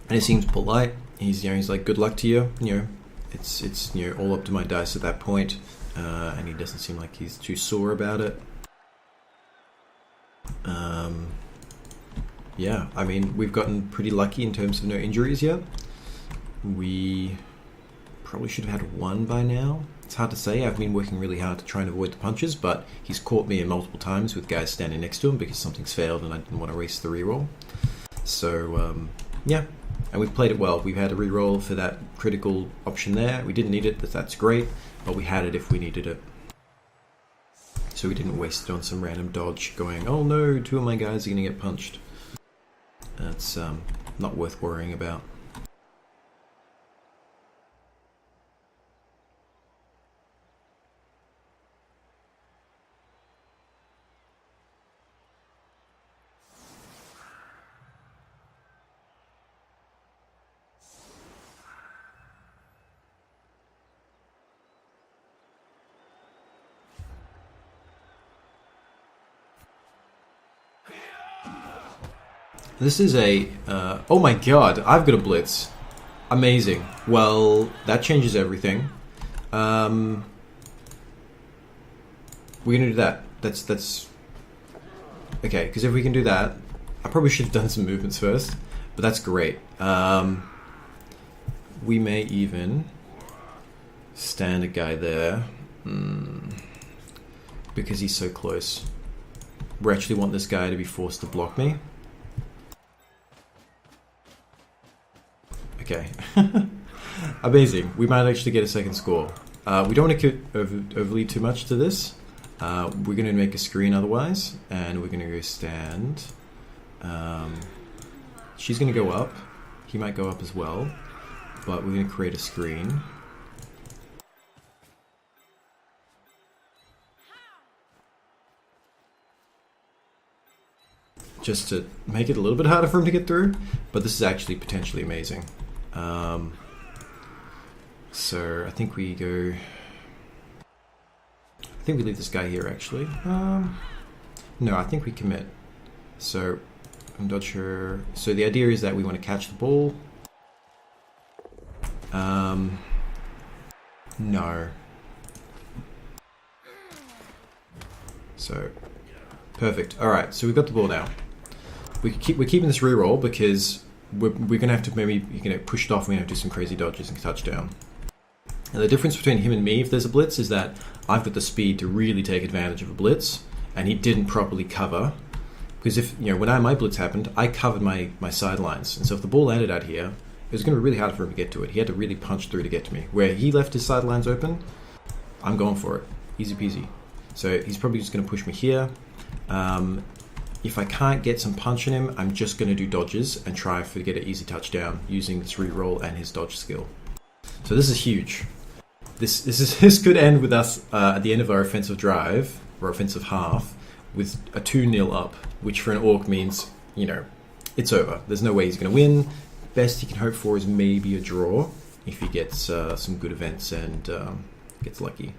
And he seems polite. He's like, good luck to you. It's all up to my dice at that point, and he doesn't seem like he's too sore about it. Yeah, I mean, we've gotten pretty lucky in terms of no injuries yet. We probably should have had 1 by now. It's hard to say. I've been working really hard to try and avoid the punches, but he's caught me multiple times with guys standing next to him because something's failed and I didn't want to waste the reroll. So, yeah. And we've played it well. We've had a reroll for that critical option there. We didn't need it, but that's great. But we had it if we needed it. So we didn't waste it on some random dodge going, oh no, 2 of my guys are going to get punched. That's not worth worrying about. This is oh my god, I've got a blitz. Amazing. Well, that changes everything. We're going to do that. That's okay, because if we can do that, I probably should have done some movements first, but that's great. We may even stand a guy there because he's so close. We actually want this guy to be forced to block me. Okay. Amazing. We might actually get a second score. We don't want to get overly too much to this. We're going to make a screen otherwise, and we're going to go stand. She's going to go up. He might go up as well, but we're going to create a screen. Just to make it a little bit harder for him to get through, but this is actually potentially amazing. So I think we go... I think we leave this guy here actually. No, I think we commit. So I'm not sure. So the idea is that we want to catch the ball. No. So perfect. All right. So we've got the ball now. We're keeping this reroll because we're gonna have to maybe push it off. We're gonna have to do some crazy dodges and touchdown. And the difference between him and me, if there's a blitz, is that I've got the speed to really take advantage of a blitz, and he didn't properly cover. Because if when my blitz happened, I covered my sidelines, and so if the ball landed out here, it was going to be really hard for him to get to it. He had to really punch through to get to me. Where he left his sidelines open, I'm going for it, easy peasy. So he's probably just going to push me here. If I can't get some punch in him, I'm just going to do dodges and try to get an easy touchdown using this reroll and his dodge skill. So this is huge. This could end with us at the end of our offensive drive, or offensive half, with a 2-0 up, which for an Orc means, it's over. There's no way he's going to win. Best he can hope for is maybe a draw if he gets some good events and gets lucky.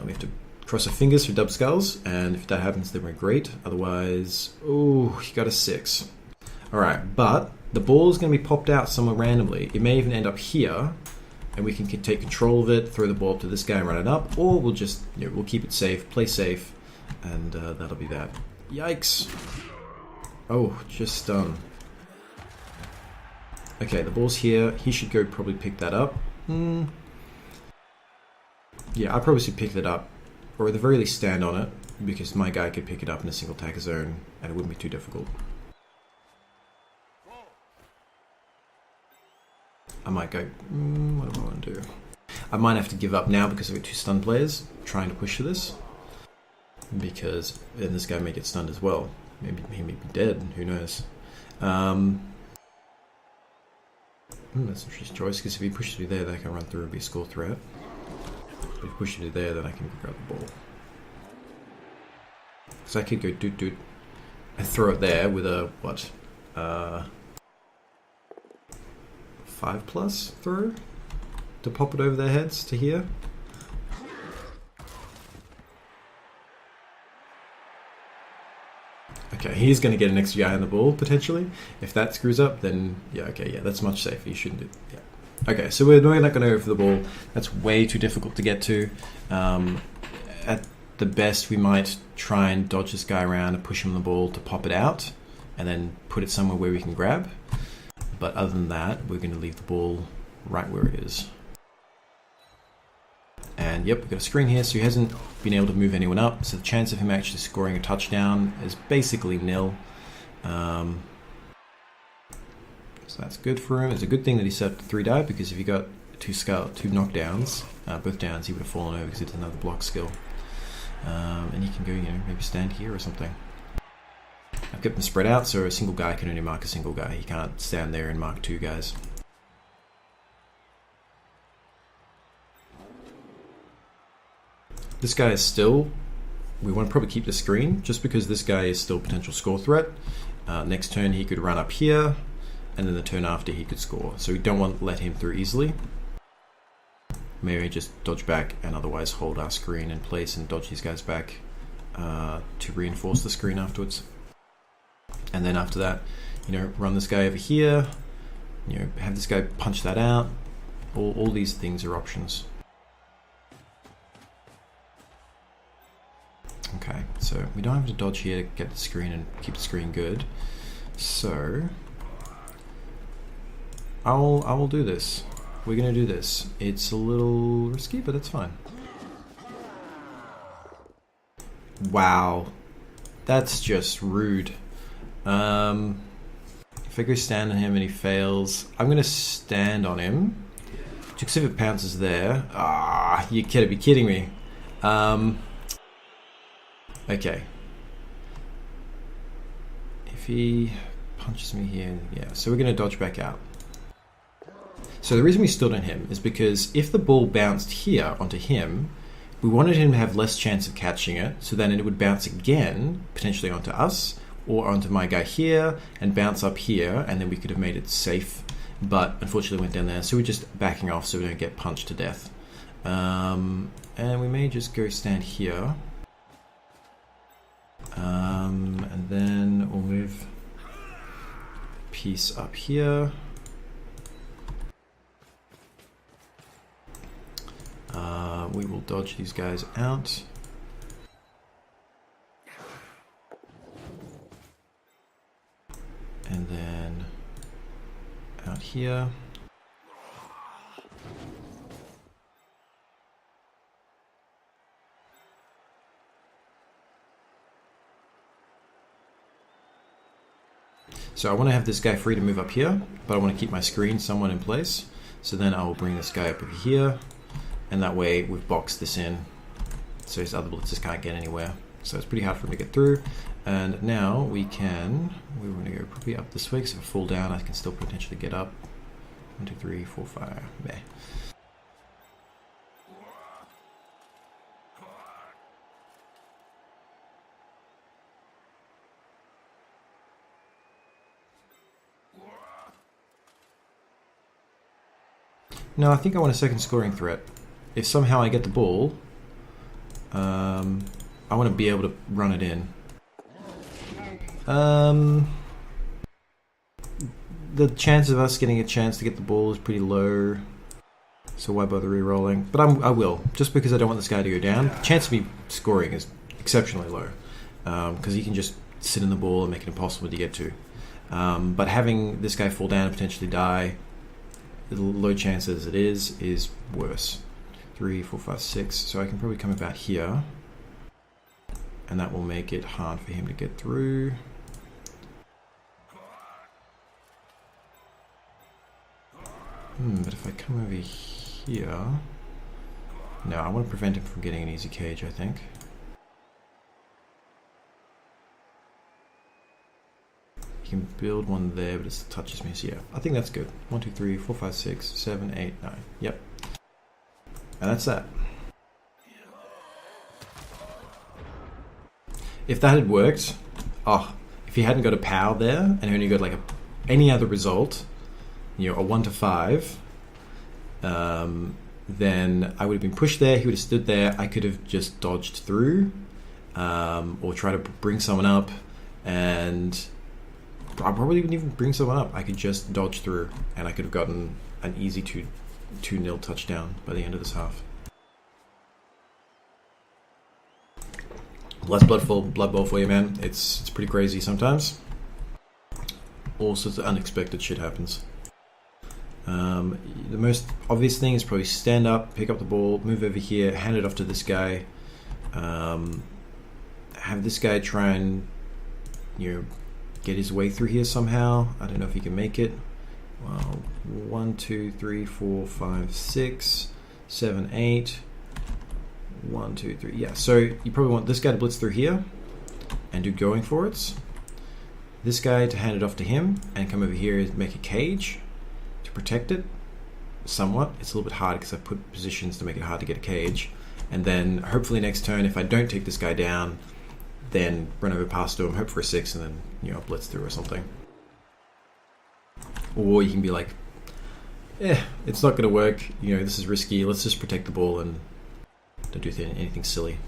We have to cross our fingers for dub skulls, and if that happens, then we're great. Otherwise, he got a 6. All right, but the ball is going to be popped out somewhere randomly. It may even end up here, and we can take control of it, throw the ball up to this guy and run it up, or we'll just, we'll keep it safe, play safe, and that'll be that. Yikes. Oh, just stun. Okay, the ball's here. He should go probably pick that up. Yeah, I probably should pick that up, or at the very least stand on it, because my guy could pick it up in a single tackle zone, and it wouldn't be too difficult. I might go, what do I want to do? I might have to give up now because I've got 2 stun players trying to push for this. Because then this guy may get stunned as well. Maybe he may be dead, who knows. That's an interesting choice, because if he pushes me there, then I can run through and be a score threat. If he pushes me there, then I can grab the ball. So I could go doot and throw it there with a, 5+ throw to pop it over their heads to here. Okay, he's going to get an extra guy on the ball potentially. If that screws up, then yeah, that's much safer. You shouldn't do. Yeah. Okay, so we're not going to go for the ball. That's way too difficult to get to. At the best, we might try and dodge this guy around and push him on the ball to pop it out, and then put it somewhere where we can grab. But other than that, we're going to leave the ball right where it is. And yep, we've got a screen here, so he hasn't been able to move anyone up. So the chance of him actually scoring a touchdown is basically nil. So that's good for him. It's a good thing that he set up 3 die, because if he got 2 knockdowns, both downs, he would have fallen over because it's another block skill. And he can go, maybe stand here or something. I've kept them spread out, so a single guy can only mark a single guy. He can't stand there and mark 2 guys. This guy is still... We want to probably keep the screen, just because this guy is still potential score threat. Next turn he could run up here, and then the turn after he could score. So we don't want to let him through easily. Maybe just dodge back and otherwise hold our screen in place and dodge these guys back to reinforce the screen afterwards. And then after that, run this guy over here, have this guy punch that out. All these things are options. Okay. So we don't have to dodge here to get the screen and keep the screen good. So I will do this. We're gonna do this. It's a little risky, but it's fine. Wow, that's just rude. If I go stand on him and he fails, I'm gonna stand on him. Just if it pounces there. Ah, you gotta be kidding me. Okay. If he punches me here, yeah. So we're gonna dodge back out. So the reason we stood on him is because if the ball bounced here onto him, we wanted him to have less chance of catching it, so then it would bounce again, potentially onto us, or onto my guy here, and bounce up here, and then we could have made it safe, but unfortunately went down there, so we're just backing off so we don't get punched to death. And we may just go stand here. And then we'll move piece up here. We will dodge these guys out. And then out here. So I want to have this guy free to move up here, but I want to keep my screen somewhat in place. So then I will bring this guy up over here, and that way we've boxed this in so his other blitzers can't get anywhere. So it's pretty hard for him to get through. And now we want to go probably up this way, because if I fall down I can still potentially get up. 1, 2, 3, 4, 5, there. No, I think I want a second scoring threat. If somehow I get the ball, I want to be able to run it in. The chance of us getting a chance to get the ball is pretty low, so why bother re-rolling? But I will, just because I don't want this guy to go down. The chance of me scoring is exceptionally low, because he can just sit in the ball and make it impossible to get to. But having this guy fall down and potentially die, the low chance as it is worse. 3, 4, 5, 6. So I can probably come about here, and that will make it hard for him to get through. But if I come over here, no, I want to prevent him from getting an easy cage, I think. You can build one there, but it touches me, so yeah, I think that's good. 1, 2, 3, 4, 5, 6, 7, 8, 9. Yep. And that's that. If that had worked, if he hadn't got a POW there, and only got like any other result, you know, a 1 to 5, then I would have been pushed there, he would have stood there, I could have just dodged through, or try to bring someone up, and I probably wouldn't even bring someone up. I could just dodge through, and I could have gotten an easy 2-0 touchdown by the end of this half. Less Blood Bowl for you, man. It's pretty crazy sometimes. All sorts of unexpected shit happens. The most obvious thing is probably stand up, pick up the ball, move over here, hand it off to this guy. Have this guy try and, you know, get his way through here somehow. I don't know if he can make it. Well, 1, 2, 3, 4, 5, 6, 7, 8. 1, 2, 3. Yeah, so you probably want this guy to blitz through here and do going forwards. This guy to hand it off to him and come over here and make a cage to protect it somewhat. It's a little bit hard because I've put positions to make it hard to get a cage. And then hopefully next turn, if I don't take this guy down, then run over past him, hope for a 6, and then, you know, blitz through or something. Or you can be like, it's not going to work. You know, this is risky. Let's just protect the ball and don't do anything silly.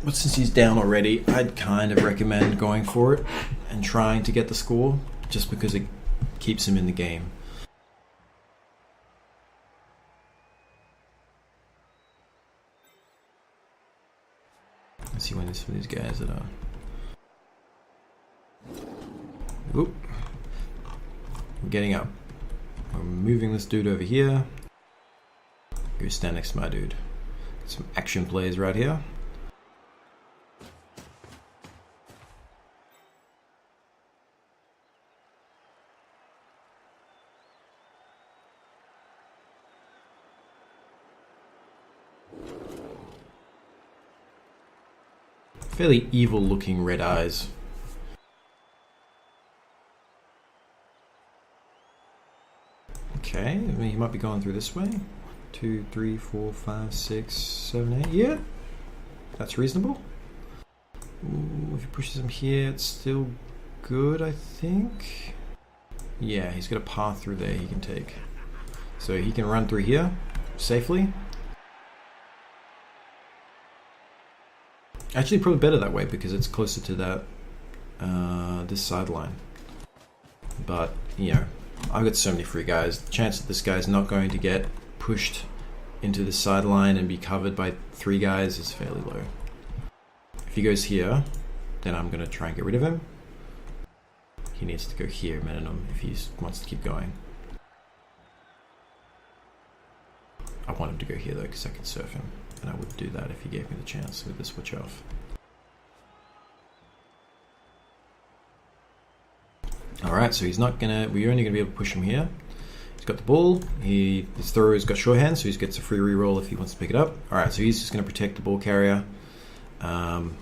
But since he's down already, I'd kind of recommend going for it and trying to get the score, just because it keeps him in the game. some of these guys that are... Oop. I'm getting up. I'm moving this dude over here. Go stand next to my dude. Some action plays right here. Fairly evil looking red eyes. Okay, I mean, he might be going through this way. 2, 3, 4, 5, 6, 7, 8. Yeah, that's reasonable. Ooh, if he pushes him here, it's still good, I think. Yeah, he's got a path through there he can take. So he can run through here safely. Actually, probably better that way because it's closer to that this sideline. But, you know, I've got so many free guys. The chance that this guy's not going to get pushed into the sideline and be covered by 3 guys is fairly low. If he goes here, then I'm going to try and get rid of him. He needs to go here minimum if he wants to keep going. I want him to go here though because I can surf him, and I would do that if he gave me the chance with the switch off. Alright, so he's not gonna, we're only gonna be able to push him here. He's got the ball, his thrower's got sure hand, so he gets a free reroll if he wants to pick it up. Alright, so he's just gonna protect the ball carrier. We're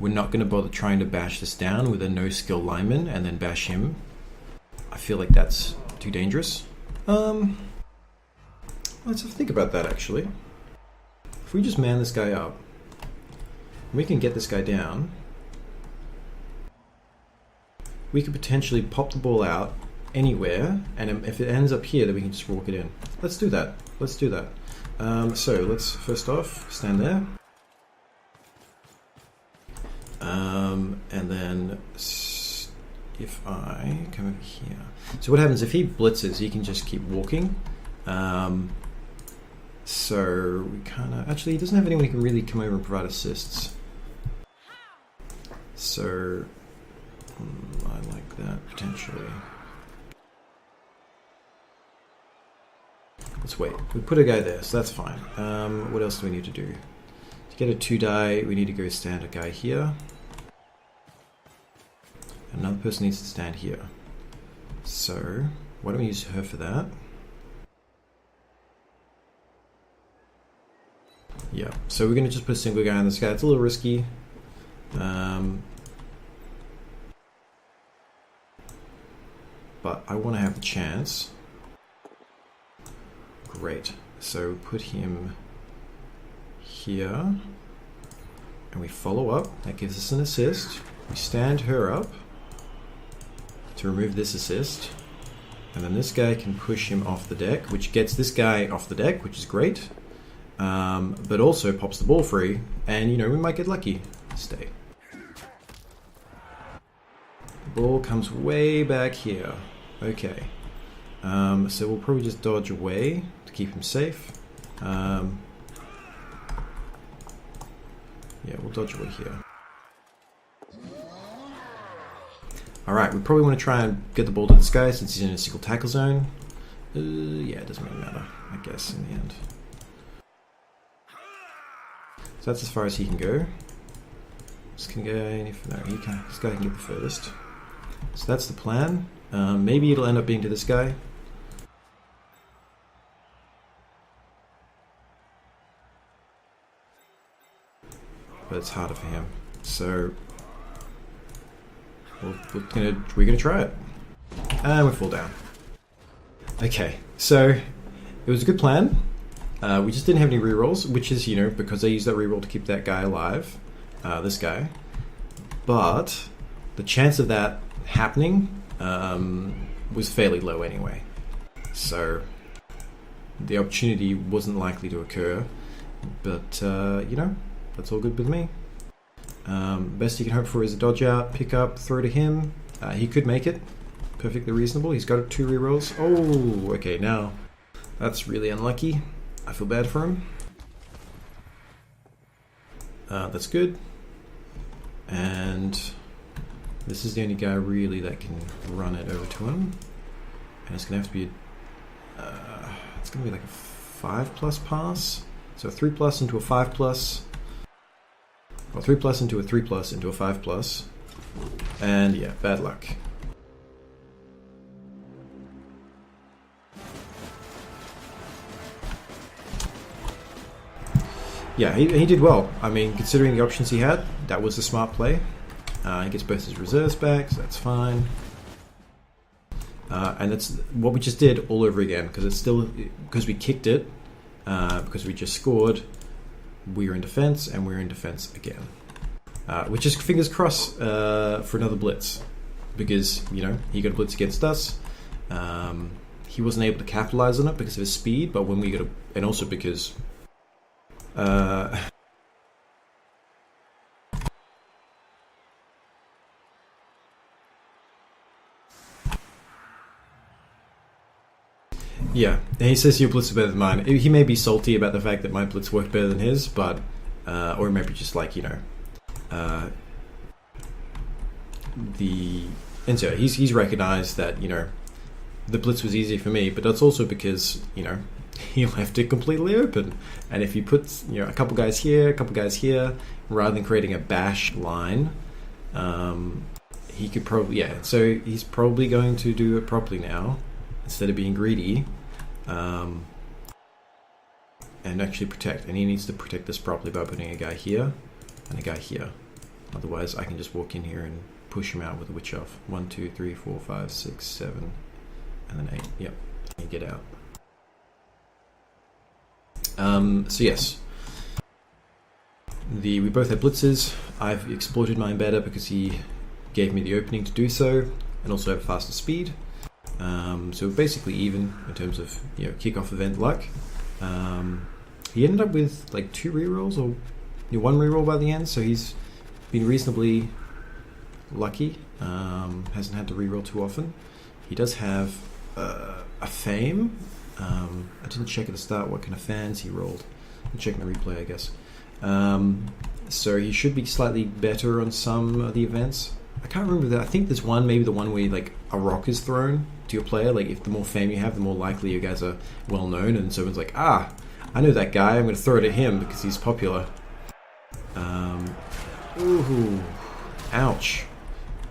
not gonna bother trying to bash this down with a no skill lineman and then bash him. I feel like that's too dangerous. Let's have a think about that actually. If we just man this guy up, we can get this guy down. We could potentially pop the ball out anywhere, and if it ends up here, then we can just walk it in. Let's do that. Let's do that. So let's first off stand there, and then if I come over here. So what happens if he blitzes? He can just keep walking. So we kind of actually he doesn't have anyone who can really come over and provide assists. So I like that potentially. Let's wait. We put a guy there, so that's fine. What else do we need to do? To get a 2-die, we need to go stand a guy here. Another person needs to stand here. So why don't we use her for that? Yeah, so we're going to just put a single guy on this guy. It's a little risky. But I want to have the chance. Great. So put him here. And we follow up. That gives us an assist. We stand her up to remove this assist. And then this guy can push him off the deck, which gets this guy off the deck, which is great. But also pops the ball free, and you know, we might get lucky. Stay. The ball comes way back here. Okay. So we'll probably just dodge away to keep him safe. Yeah, we'll dodge away here. Alright, we probably want to try and get the ball to this guy since he's in a single tackle zone. Yeah, it doesn't really matter, I guess, in the end. So that's as far as he can go. This can go any further. No, he can. This guy can get the furthest. So that's the plan. Maybe it'll end up being to this guy. But it's harder for him. So we're gonna try it. And we fall down. Okay, so it was a good plan. We just didn't have any rerolls, which is, you know, because I used that reroll to keep that guy alive, this guy. But the chance of that happening was fairly low anyway. So the opportunity wasn't likely to occur. But, you know, that's all good with me. Best you can hope for is a dodge out, pick up, throw to him. He could make it. Perfectly reasonable. He's got 2 rerolls. Oh, okay, now that's really unlucky. I feel bad for him. That's good. And this is the only guy really that can run it over to him. And it's going to have to be it's going to be like a 5+ pass. So a 3+ into a 5+. Or 3+ into a 3+ into a 5+. And yeah, bad luck. Yeah, he did well. I mean, considering the options he had, that was a smart play. He gets both his reserves back, so that's fine. And that's what we just did all over again, because it's still, because we kicked it, because we just scored, we're in defense, and we're in defense again. Which is fingers crossed for another blitz, because, you know, he got a blitz against us. He wasn't able to capitalize on it because of his speed, but when we got and also because yeah, and he says your blitz is better than mine. He may be salty about the fact that my blitz worked better than his, but or maybe just like, you know, and so he's recognized that, you know, the blitz was easy for me, but that's also because, you know, he left it completely open. And if you put, you know, a couple guys here, rather than creating a bash line, he could probably, yeah. So he's probably going to do it properly now instead of being greedy, and actually protect. And he needs to protect this properly by putting a guy here and a guy here. Otherwise, I can just walk in here and push him out with a witch off. 1, 2, 3, 4, 5, 6, 7, and then 8. Yep, you get out. So yes, we both had blitzes. I've exploited mine better because he gave me the opening to do so, and also have faster speed. So basically even in terms of, you know, kickoff event luck. He ended up with like 2 rerolls or 1 reroll by the end, so he's been reasonably lucky. Hasn't had to reroll too often. He does have a fame. I didn't check at the start what kind of fans he rolled. I'm checking the replay, I guess. So he should be slightly better on some of the events. I can't remember that. I think there's one, maybe the one where like a rock is thrown to your player. Like if the more fame you have, the more likely you guys are well known, and someone's like, I know that guy. I'm going to throw it at him because he's popular. Ooh, ouch.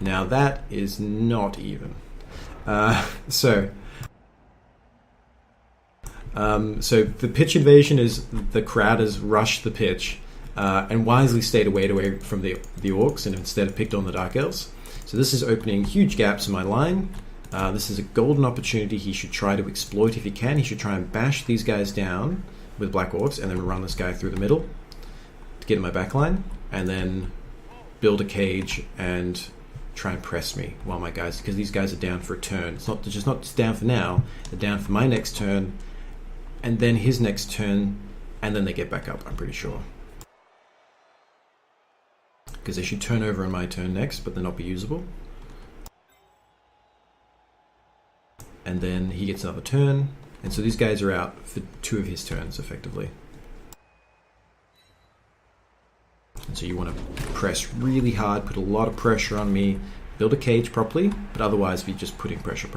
Now that is not even. So the pitch invasion is the crowd has rushed the pitch and wisely stayed away from the orcs and instead picked on the dark elves. So this is opening huge gaps in my line. This is a golden opportunity he should try to exploit if he can. He should try and bash these guys down with black orcs and then run this guy through the middle to get in my back line, and then build a cage and try and press me while my guys, because these guys are down for a turn. It's not just down for now, they're down for my next turn, and then his next turn, and then they get back up, I'm pretty sure. Because they should turn over on my turn next, but they'll not be usable. And then he gets another turn, and so these guys are out for 2 of his turns, effectively. And so you want to press really hard, put a lot of pressure on me, build a cage properly, but otherwise be just putting pressure.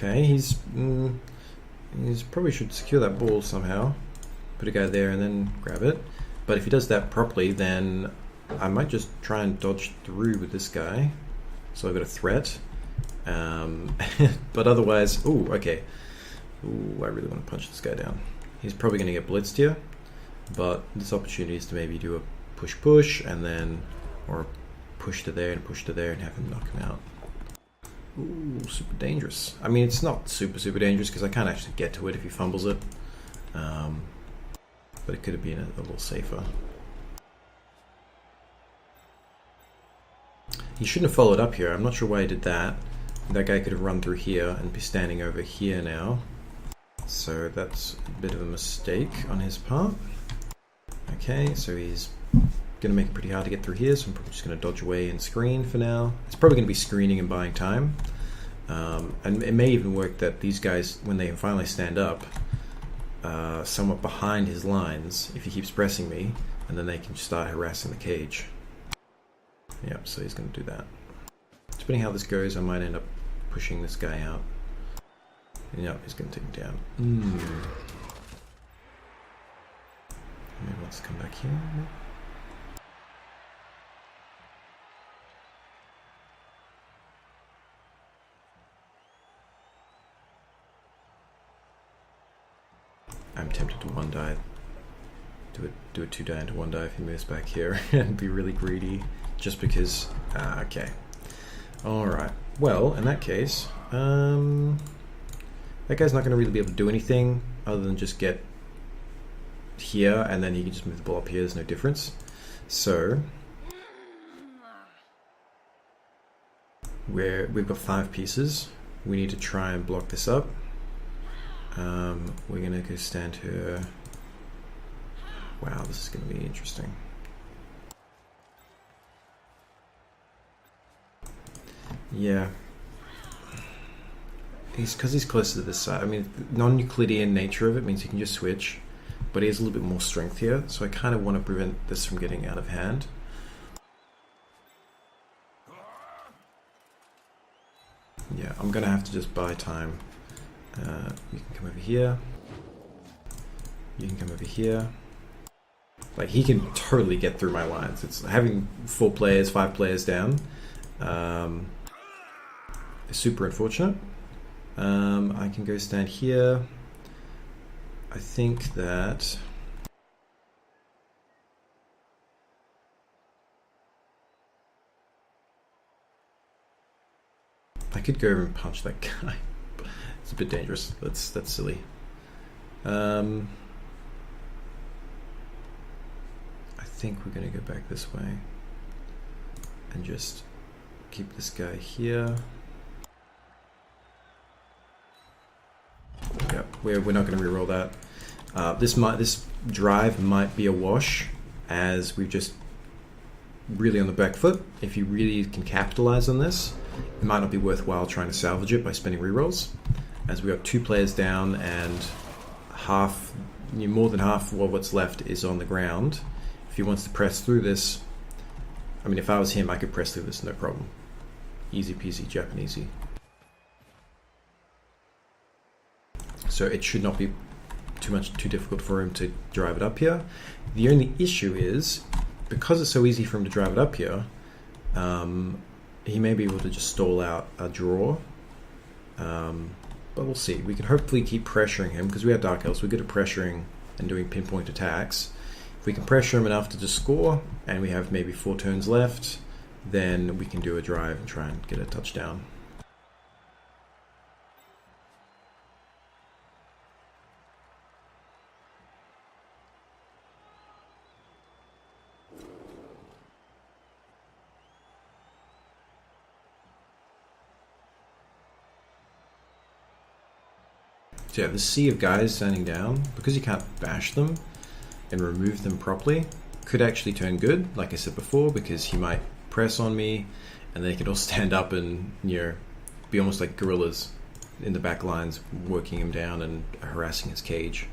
Okay, he's probably should secure that ball somehow. Put a guy there and then grab it. But if he does that properly, then I might just try and dodge through with this guy. So I've got a threat. But otherwise, ooh, okay. Ooh, I really want to punch this guy down. He's probably going to get blitzed here. But this opportunity is to maybe do a push and then, or push to there and have him knock him out. Ooh, super dangerous. I mean, it's not super dangerous because I can't actually get to it if he fumbles it. But it could have been a little safer. He shouldn't have followed up here. I'm not sure why he did that. That guy could have run through here and be standing over here now. So that's a bit of a mistake on his part. Okay, so he's going to make it pretty hard to get through here, so I'm probably just going to dodge away and screen for now. It's probably going to be screening and buying time. And it may even work that these guys, when they finally stand up, somewhat behind his lines, if he keeps pressing me, and then they can start harassing the cage. Yep, so he's going to do that. Depending how this goes, I might end up pushing this guy out. Yep, he's going to take him down. Maybe let's come back here. I'm tempted to one die. Do a two die into one die if he moves back here and be really greedy, just because. Okay. All right. Well, in that case, that guy's not going to really be able to do anything other than just get here, and then he can just move the ball up here. There's no difference. So we've got 5 pieces. We need to try and block this up. We're gonna go stand here. Wow, this is gonna be interesting. Yeah. Because he's closer to this side. I mean, non-Euclidean nature of it means he can just switch, but he has a little bit more strength here, so I kind of want to prevent this from getting out of hand. Yeah, I'm gonna have to just buy time. You can come over here. You can come over here. Like, he can totally get through my lines. It's having 4 players, 5 players down. Is super unfortunate. I can go stand here. I think that I could go over and punch that guy. It's a bit dangerous. That's silly. I think we're going to go back this way and just keep this guy here. Yep, we're not going to reroll that. This drive might be a wash, as we've just really on the back foot. If you really can capitalize on this, it might not be worthwhile trying to salvage it by spending rerolls, as we got 2 players down and more than half of what's left is on the ground. If he wants to press through this, I mean, if I was him, I could press through this no problem. Easy peasy Japanesey. So it should not be too difficult for him to drive it up here. The only issue is, because it's so easy for him to drive it up here, he may be able to just stall out a draw. But we'll see. We can hopefully keep pressuring him, because we have Dark Elves. We're good at pressuring and doing pinpoint attacks. If we can pressure him enough to just score, and we have maybe 4 turns left, then we can do a drive and try and get a touchdown. So yeah, the sea of guys standing down, because you can't bash them and remove them properly, could actually turn good, like I said before, because he might press on me, and they could all stand up and, be almost like gorillas in the back lines, working him down and harassing his cage.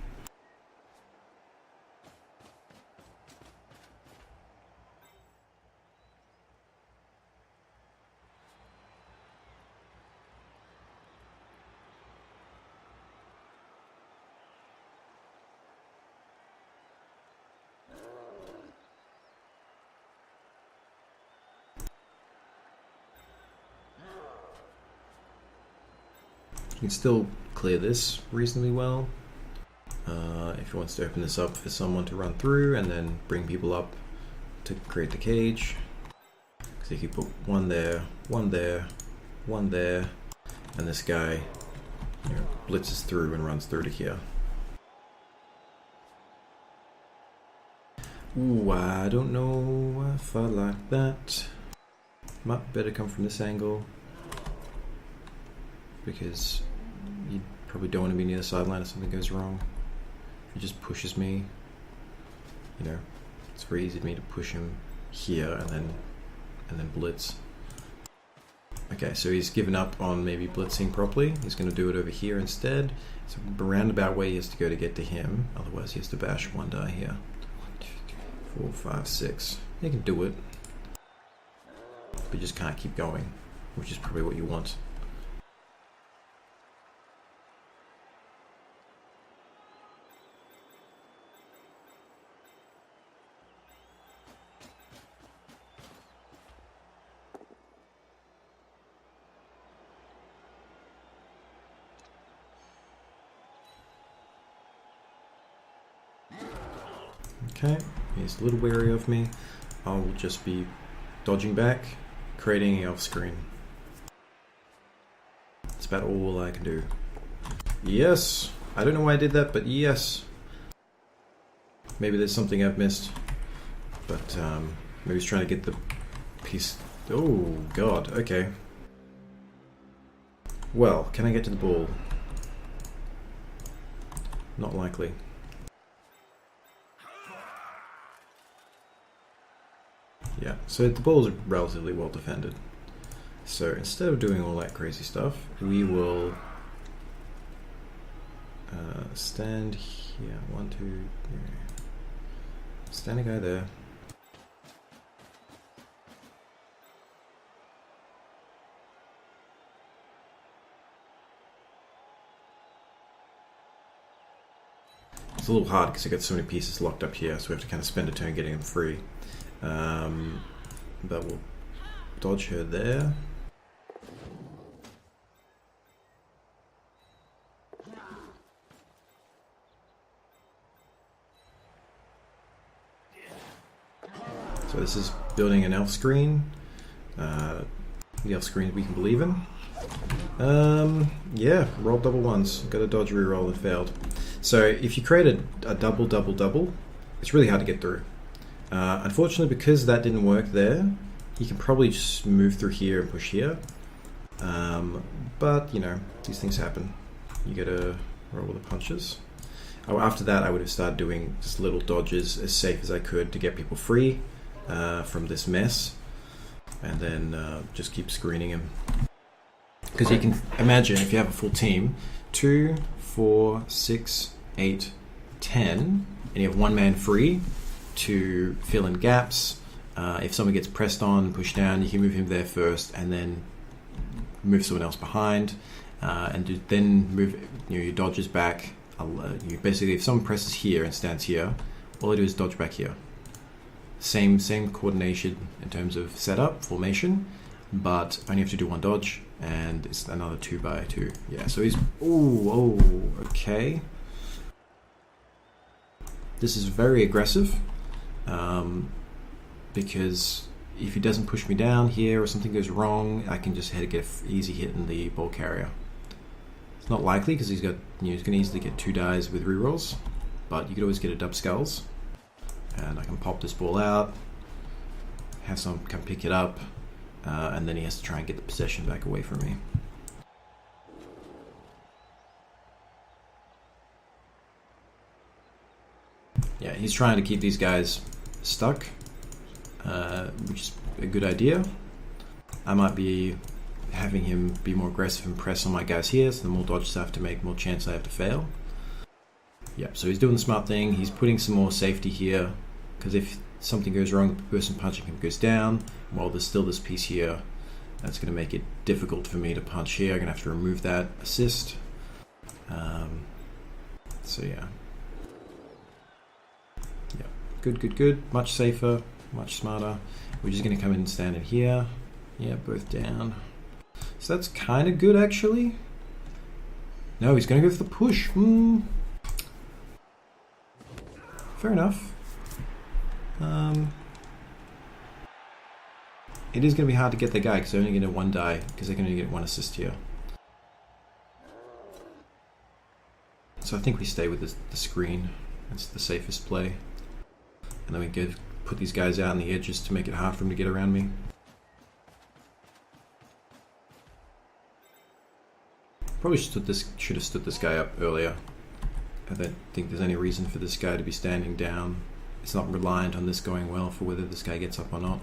You can still clear this reasonably well. If he wants to open this up for someone to run through and then bring people up to create the cage. So you can put one there, one there, one there, and this guy, you know, blitzes through and runs through to here. Ooh, I don't know if I like that. Might better come from this angle, because you probably don't want to be near the sideline if something goes wrong. If he just pushes me, you know, it's very easy for me to push him here and then blitz. Okay, so he's given up on maybe blitzing properly. He's going to do it over here instead. It's a roundabout way he has to go to get to him. Otherwise he has to bash one die here. 1, 2, 3, 4, 5, 6. He can do it. But you just can't keep going, which is probably what you want. Okay, he's a little wary of me. I'll just be dodging back, creating an off screen. That's about all I can do. Yes! I don't know why I did that, but yes! Maybe there's something I've missed. But maybe he's trying to get the piece. Oh, God, okay. Well, can I get to the ball? Not likely. Yeah, so the ball is relatively well defended. So instead of doing all that crazy stuff, we will stand here. 1, 2, 3. Stand a guy there. It's a little hard because I got so many pieces locked up here, so we have to kind of spend a turn getting them free. But we'll dodge her there. So this is building an elf screen. The elf screen we can believe in. Yeah, roll double ones. Got a dodge reroll that failed. So if you create a double, double, double, it's really hard to get through. Unfortunately, because that didn't work there, you can probably just move through here and push here. But, you know, these things happen. You gotta roll with the punches. Oh, after that, I would have started doing just little dodges as safe as I could to get people free from this mess. And then just keep screening him. Because you can imagine if you have a full team, 2, 4, 6, 8, 10, and you have one man free to fill in gaps. If someone gets pressed on, pushed down, you can move him there first and then move someone else behind, and then move your dodges back. You basically, if someone presses here and stands here, all I do is dodge back here. Same coordination in terms of setup, formation, but I only have to do one dodge, and it's another 2 by 2. Yeah, so he's okay. This is very aggressive. Because if he doesn't push me down here or something goes wrong, I can just get an easy hit in the ball carrier. It's not likely because he's going to easily get 2 dies with rerolls, but you could always get a dub skulls, and I can pop this ball out, have someone come pick it up, and then he has to try and get the possession back away from me. Yeah, he's trying to keep these guys stuck, which is a good idea. I might be having him be more aggressive and press on my guys here, so the more dodges I have to make, more chance I have to fail. Yeah, so he's doing the smart thing. He's putting some more safety here, because if something goes wrong, the person punching him goes down, while there's still this piece here. That's going to make it difficult for me to punch here. I'm going to have to remove that assist. So yeah. Good. Much safer, much smarter. We're just going to come in and stand in here. Yeah, both down. So that's kind of good, actually. No, he's going to go for the push. Fair enough. It is going to be hard to get the guy because they're only going to one die because they're going to get one assist here. So I think we stay with the screen. That's the safest play. And then we put these guys out on the edges to make it hard for them to get around me. Probably should have stood this guy up earlier. I don't think there's any reason for this guy to be standing down. It's not reliant on this going well for whether this guy gets up or not.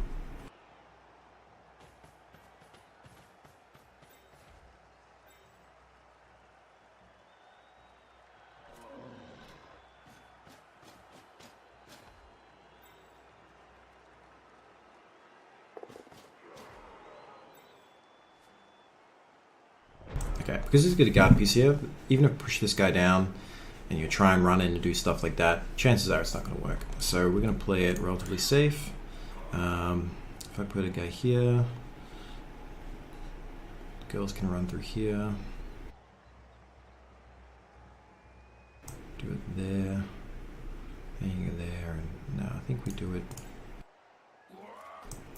Okay, because he's got a guard piece here, even if you push this guy down and you try and run in and do stuff like that, chances are it's not going to work. So we're going to play it relatively safe. If I put a guy here, girls can run through here. Do it there. And you go there. And no, I think we do it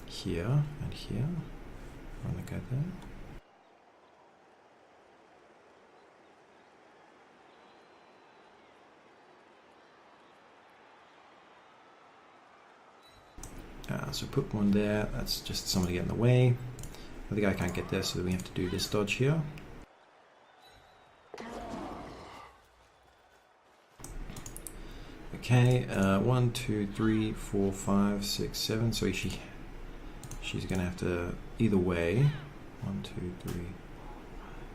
here and here. Run the guy there. So put one there, that's just somebody getting in the way. The guy can't get there, so we have to do this dodge here. Okay, 1, 2, 3, 4, 5, 6, 7. So she's going to have to, either way, 1, 2, 3,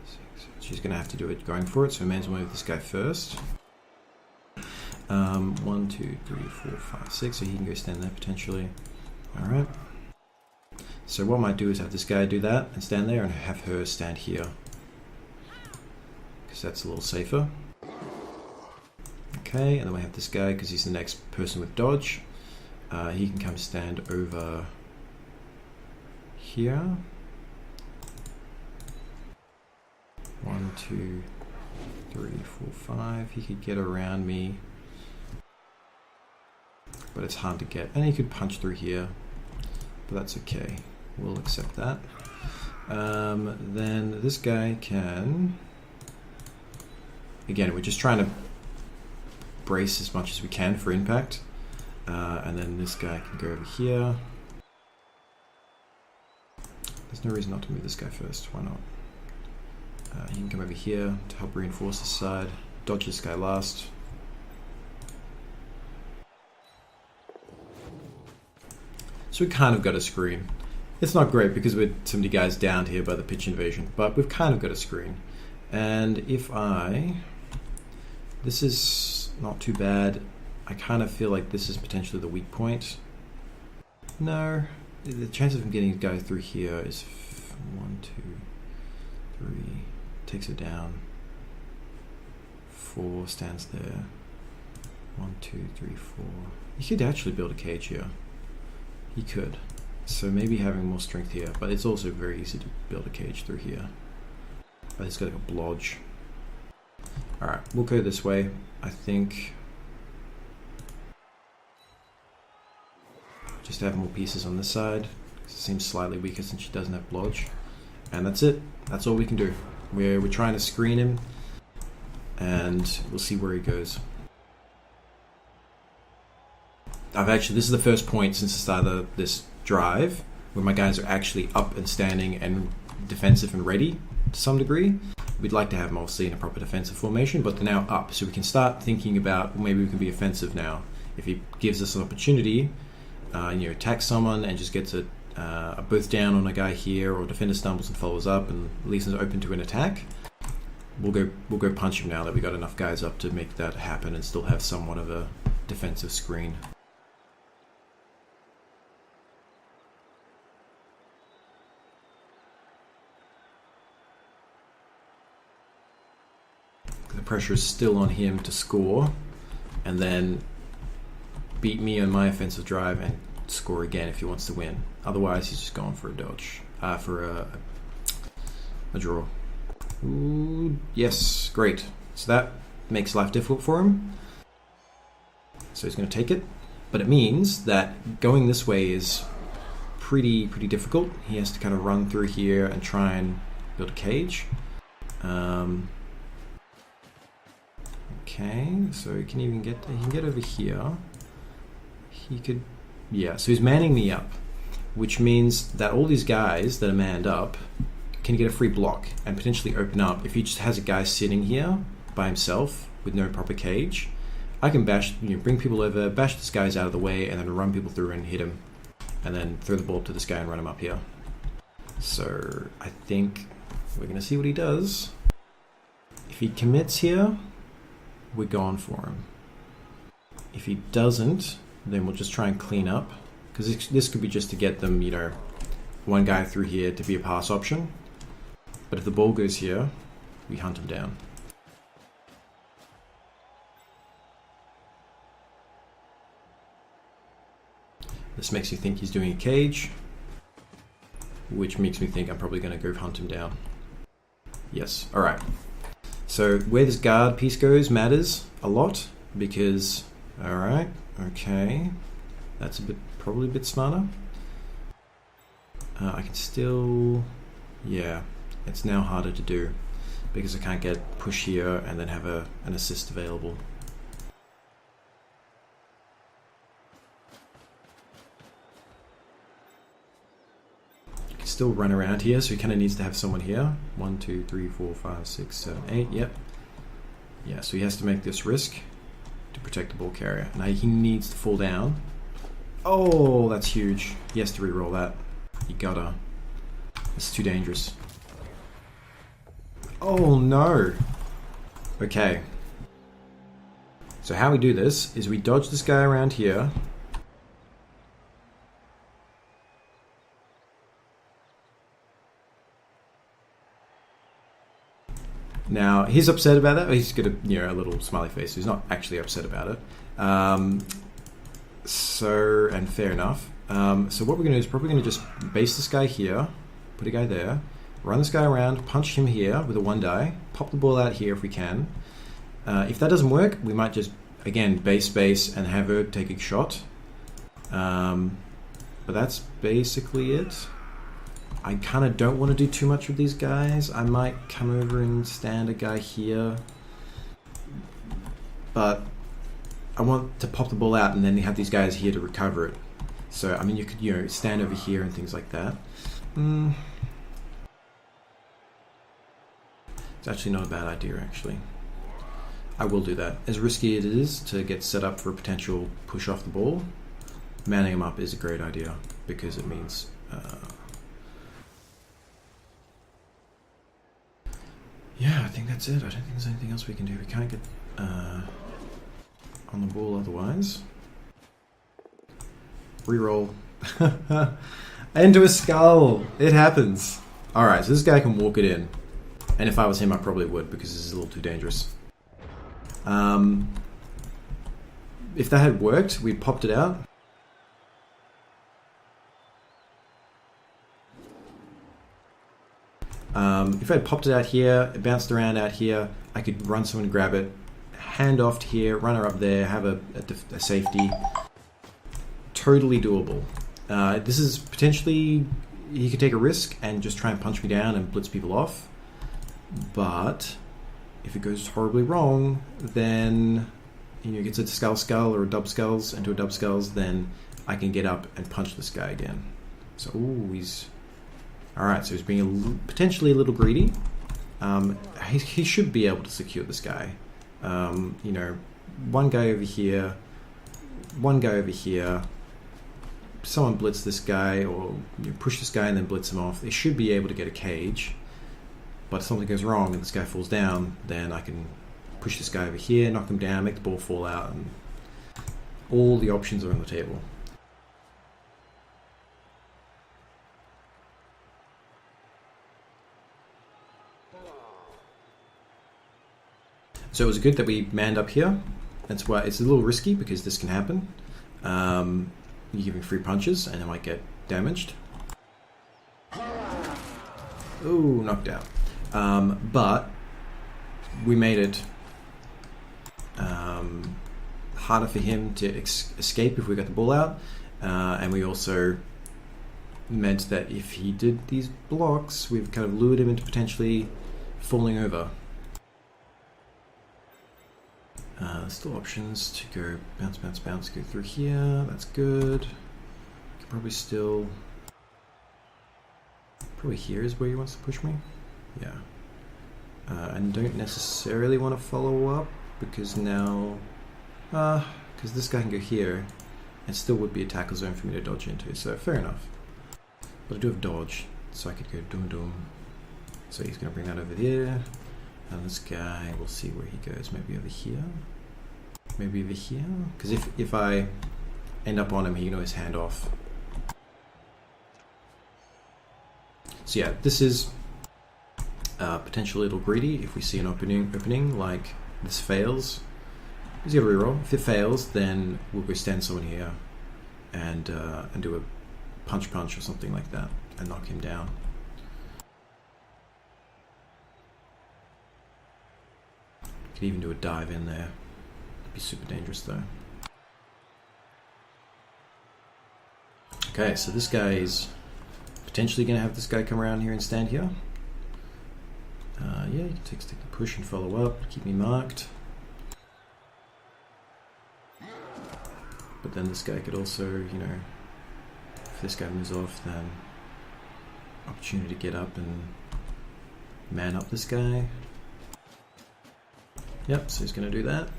6. She's going to have to do it going for it, so we may as well move this guy first. 1, 2, 3, 4, 5, 6, so he can go stand there potentially. Alright. So what I might do is have this guy do that and stand there and have her stand here. Because that's a little safer. Okay, and then we have this guy because he's the next person with dodge. He can come stand over here. 1, 2, 3, 4, 5. He could get around me. But it's hard to get. And he could punch through here. But that's okay. We'll accept that. Then this guy can... Again, we're just trying to brace as much as we can for impact. And then this guy can go over here. There's no reason not to move this guy first. Why not? He can come over here to help reinforce this side. Dodge this guy last. So we kind of got a screen. It's not great because we're so many guys down here by the pitch invasion, but we've kind of got a screen. And if this is not too bad. I kind of feel like this is potentially the weak point. No, the chance of him getting a guy through here is 1, 2, 3, takes it down. 4 stands there. 1, 2, 3, 4. He could actually build a cage here. He could. So maybe having more strength here, but it's also very easy to build a cage through here. But it's got like a blodge. Alright, we'll go this way. I think just to have more pieces on this side. It seems slightly weaker since she doesn't have blodge. And that's it. That's all we can do. We're trying to screen him, and we'll see where he goes. This is the first point since the start of this drive where my guys are actually up and standing and defensive and ready to some degree. We'd like to have them obviously in a proper defensive formation, but they're now up, so we can start thinking about, well, maybe we can be offensive now. If he gives us an opportunity, attack someone and just gets a booth down on a guy here, or defender stumbles and follows up and leaves us open to an attack, we'll go punch him now that we got enough guys up to make that happen and still have somewhat of a defensive screen. The pressure is still on him to score and then beat me on my offensive drive and score again if he wants to win. Otherwise, he's just going for a dodge, for a draw. Ooh, yes, great. So that makes life difficult for him. So he's going to take it. But it means that going this way is pretty difficult. He has to kind of run through here and try and build a cage. Okay, so he can get over here. He could, yeah, so he's manning me up, which means that all these guys that are manned up can get a free block and potentially open up. If he just has a guy sitting here by himself with no proper cage, I can bash, bring people over, bash this guy's out of the way, and then run people through and hit him, and then throw the ball to this guy and run him up here. So I think we're going to see what he does. If he commits here, we're gone for him. If he doesn't, then we'll just try and clean up, because this could be just to get them, one guy through here to be a pass option. But if the ball goes here, we hunt him down. This makes you think he's doing a cage, which makes me think I'm probably going to go hunt him down. Yes, alright. So where this guard piece goes matters a lot, because, alright, okay, that's probably a bit smarter. I can still, yeah, it's now harder to do, because I can't get push here and then have an assist available. Still run around here, so he kind of needs to have someone here. 1, 2, 3, 4, 5, 6, 7, 8. Yep. Yeah, so he has to make this risk to protect the ball carrier. Now he needs to fall down. Oh, that's huge. He has to re-roll that. You gotta. It's too dangerous. Oh no. Okay. So how we do this is we dodge this guy around here. Now, he's upset about that. He's got a little smiley face. He's not actually upset about it. And fair enough. So what we're going to do is probably going to just base this guy here, put a guy there, run this guy around, punch him here with a 1 die, pop the ball out here if we can. If that doesn't work, we might just, again, base and have her take a shot. But that's basically it. I kind of don't want to do too much with these guys. I might come over and stand a guy here. But I want to pop the ball out and then have these guys here to recover it. So, I mean, you could, stand over here and things like that. It's actually not a bad idea, actually. I will do that. As risky as it is to get set up for a potential push off the ball, manning him up is a great idea, because it means... yeah, I think that's it. I don't think there's anything else we can do. We can't get on the ball otherwise. Reroll. Into a skull. It happens. Alright, so this guy can walk it in. And if I was him, I probably would, because this is a little too dangerous. If that had worked, we popped it out. If I had popped it out here, it bounced around out here, I could run someone and grab it, hand off to here, run her up there, have a safety. Totally doable. This is potentially, he could take a risk and just try and punch me down and blitz people off. But if it goes horribly wrong, then it gets a skull or a dub skulls into a dub skulls, then I can get up and punch this guy again. So, ooh, he's... Alright, so he's being potentially a little greedy. He should be able to secure this guy. One guy over here, one guy over here. Someone blitz this guy, or push this guy and then blitz him off. They should be able to get a cage. But if something goes wrong and this guy falls down, then I can push this guy over here, knock him down, make the ball fall out, and all the options are on the table. So it was good that we manned up here. That's why it's a little risky, because this can happen. You're giving free punches and it might get damaged. Ooh, knocked out. But we made it harder for him to escape if we got the ball out, and we also meant that if he did these blocks, we've kind of lured him into potentially falling over. Still options to go bounce, bounce, bounce, go through here. That's good. Probably still... Probably here is where he wants to push me. Yeah. And don't necessarily want to follow up because now... because this guy can go here and still would be a tackle zone for me to dodge into. So fair enough. But I do have dodge, so I could go doom doom. So he's going to bring that over there. And this guy, we'll see where he goes. Maybe over here? Maybe over here? Because if I end up on him, he can always hand off. So yeah, this is potentially a little greedy. If we see an opening like this fails, just give a reroll. If it fails, then we'll go stand someone here and do a punch or something like that and knock him down. Could even do a dive in there. It'd be super dangerous though. Okay, so this guy is potentially going to have this guy come around here and stand here. Yeah, you can take the push and follow up, keep me marked. But then this guy could also, you know, if this guy moves off, then opportunity to get up and man up this guy. Yep, so he's going to do that.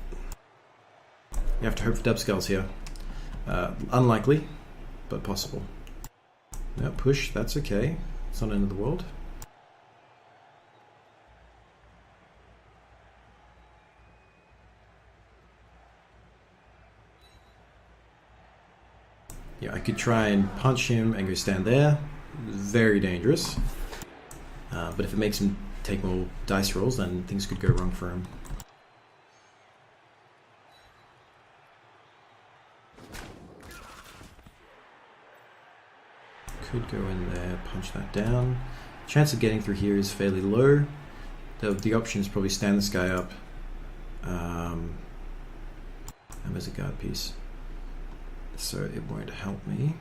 You have to hope for dub skulls here. Unlikely, but possible. No, push, that's okay. It's not the end of the world. Yeah, I could try and punch him and go stand there. Very dangerous. But if it makes him take more dice rolls, then things could go wrong for him. Could go in there, punch that down. Chance of getting through here is fairly low. The option is probably stand this guy up. And there's a guard piece. So it won't help me.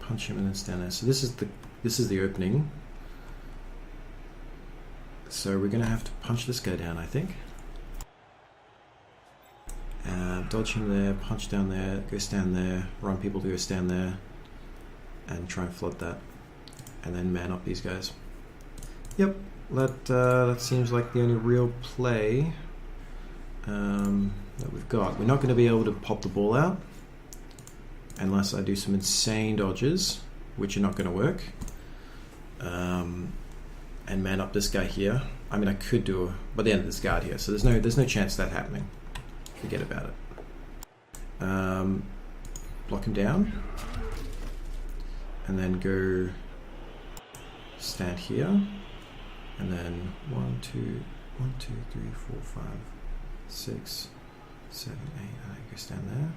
Punch him and then stand there. So this is the opening. So we're gonna have to punch this guy down, I think. Dodge him there, punch down there, go stand there, run people to go stand there, and try and flood that, and then man up these guys. Yep, that seems like the only real play that we've got. We're not going to be able to pop the ball out unless I do some insane dodges, which are not going to work. And man up this guy here. I mean, I could do by the end of this guard here, so there's no chance of that happening. Forget about it. Block him down, and then go stand here, and then 1, 2, 3, 4, 5, 6, 7, 8. Go stand there.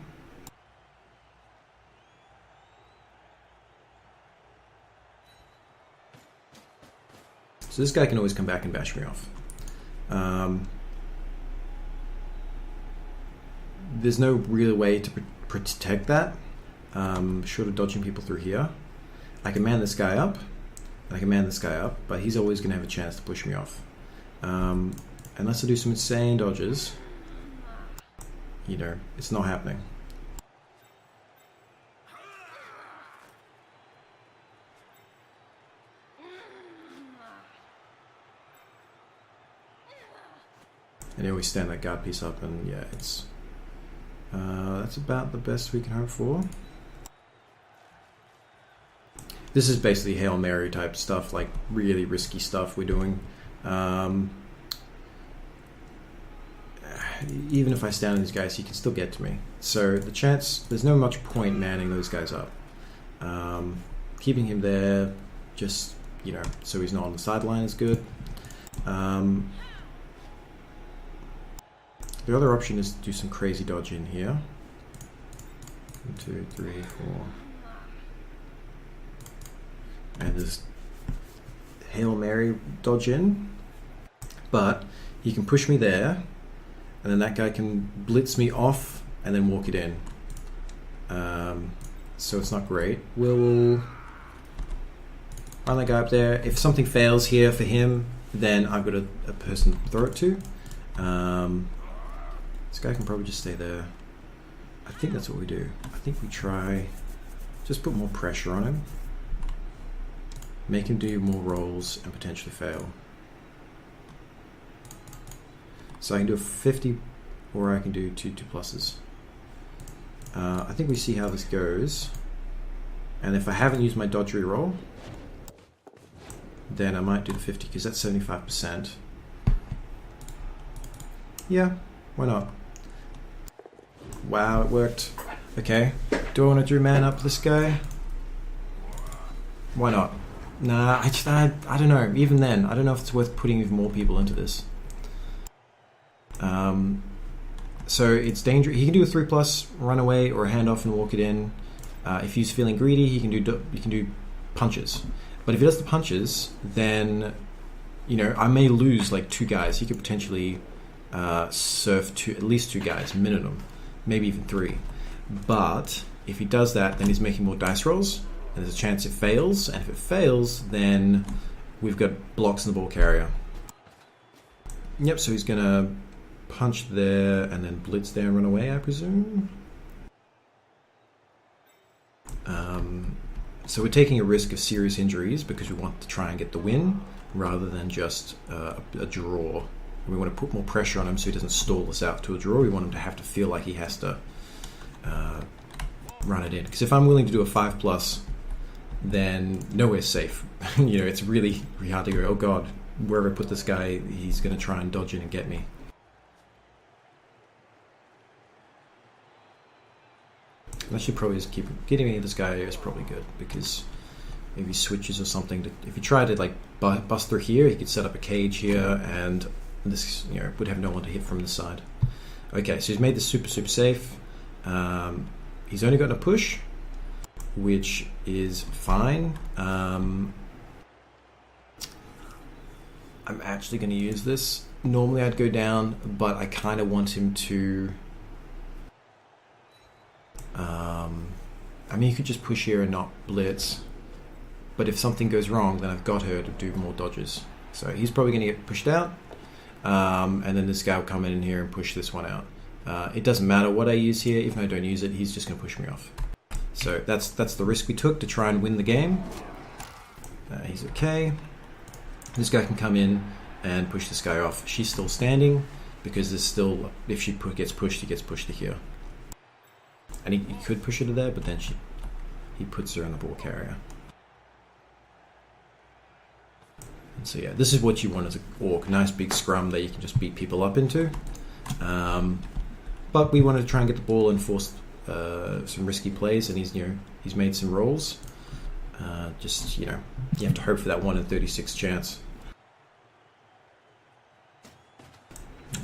So this guy can always come back and bash me off. There's no real way to protect that, short of dodging people through here. I can man this guy up, and I can man this guy up, but he's always going to have a chance to push me off. Unless I do some insane dodges, you know, it's not happening. And you always stand that guard piece up, and yeah, it's that's about the best we can hope for. This is basically Hail Mary type stuff, like really risky stuff we're doing. Even if I stand on these guys, he can still get to me. So the chance, there's no much point manning those guys up. Keeping him there, just, you know, so he's not on the sideline is good. The other option is to do some crazy dodge in here. 1, 2, 3, 4. and just Hail Mary dodge in. But he can push me there, and then that guy can blitz me off and then walk it in. So it's not great. We'll run that guy up there. If something fails here for him, then I've got a person to throw it to. This guy can probably just stay there. I think that's what we do. I think we try, just put more pressure on him. Make him do more rolls and potentially fail. So I can do a 50, or I can do two pluses. I think we see how this goes. And if I haven't used my dodge reroll, then I might do the 50, because that's 75%. Yeah, why not? Wow, it worked. Okay, do I want to drew man up this guy? Why not? Nah, I don't know. Even then, I don't know if it's worth putting even more people into this. So it's dangerous. He can do a 3+, run away, or a handoff and walk it in. If he's feeling greedy, he can do punches. But if he does the punches, then I may lose like 2 guys. He could potentially surf to at least 2 guys minimum, maybe even 3. But if he does that, then he's making more dice rolls, and there's a chance it fails. And if it fails, then we've got blocks in the ball carrier. Yep. So he's gonna punch there and then blitz there and run away, I presume. So we're taking a risk of serious injuries because we want to try and get the win rather than just a draw. We want to put more pressure on him so he doesn't stall us out to a draw. We want him to have to feel like he has to run it in. Because if I'm willing to do a 5+, then nowhere's safe. It's really, really hard to go, oh god, wherever I put this guy, he's going to try and dodge in and get me. I should probably just keep getting me this guy is probably good, because maybe switches or something. If he tried to like bust through here, he could set up a cage here, and this would have no one to hit from the side. Okay, so he's made this super safe. He's only got a push, which is fine. I'm actually going to use this. Normally I'd go down, but I kind of want him to. I mean, you could just push here and not blitz, but if something goes wrong, then I've got her to do more dodges. So he's probably going to get pushed out, and then this guy will come in here and push this one out. It doesn't matter what I use here. If I don't use it, he's just going to push me off. So that's the risk we took to try and win the game. He's okay. This guy can come in and push this guy off. She's still standing because there's still, if she gets pushed, he gets pushed to here. And he could push her to there, but then he puts her on the ball carrier. And so yeah, this is what you want as an orc. Nice big scrum that you can just beat people up into. But we wanted to try and get the ball and force some risky plays, and he's made some rolls. You have to hope for that 1 in 36 chance.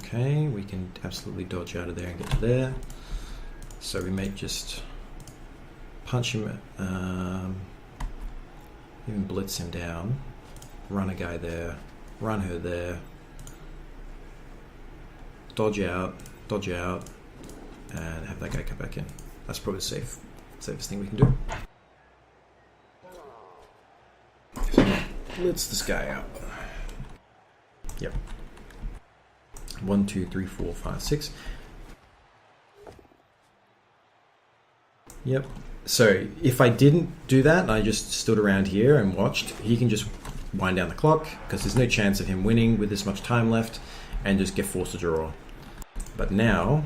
Okay, we can absolutely dodge out of there and get to there. So we may just punch him, even blitz him down, run a guy there, run her there, dodge out, and have that guy come back in. That's probably the safest thing we can do. So blitz this guy out. Yep. 1, 2, 3, 4, 5, 6. Yep. So if I didn't do that and I just stood around here and watched, he can just wind down the clock because there's no chance of him winning with this much time left and just get forced to draw. But now,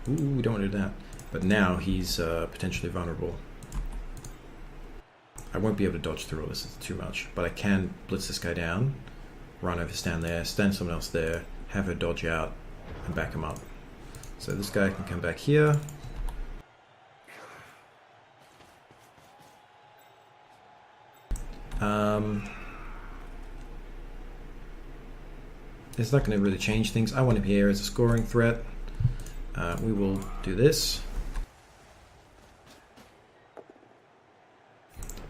we don't want to do that. But now he's potentially vulnerable. I won't be able to dodge through all this, it's too much. But I can blitz this guy down, run over, stand there, stand someone else there, have her dodge out and back him up. So this guy can come back here. It's not going to really change things. I want him here as a scoring threat. We will do this.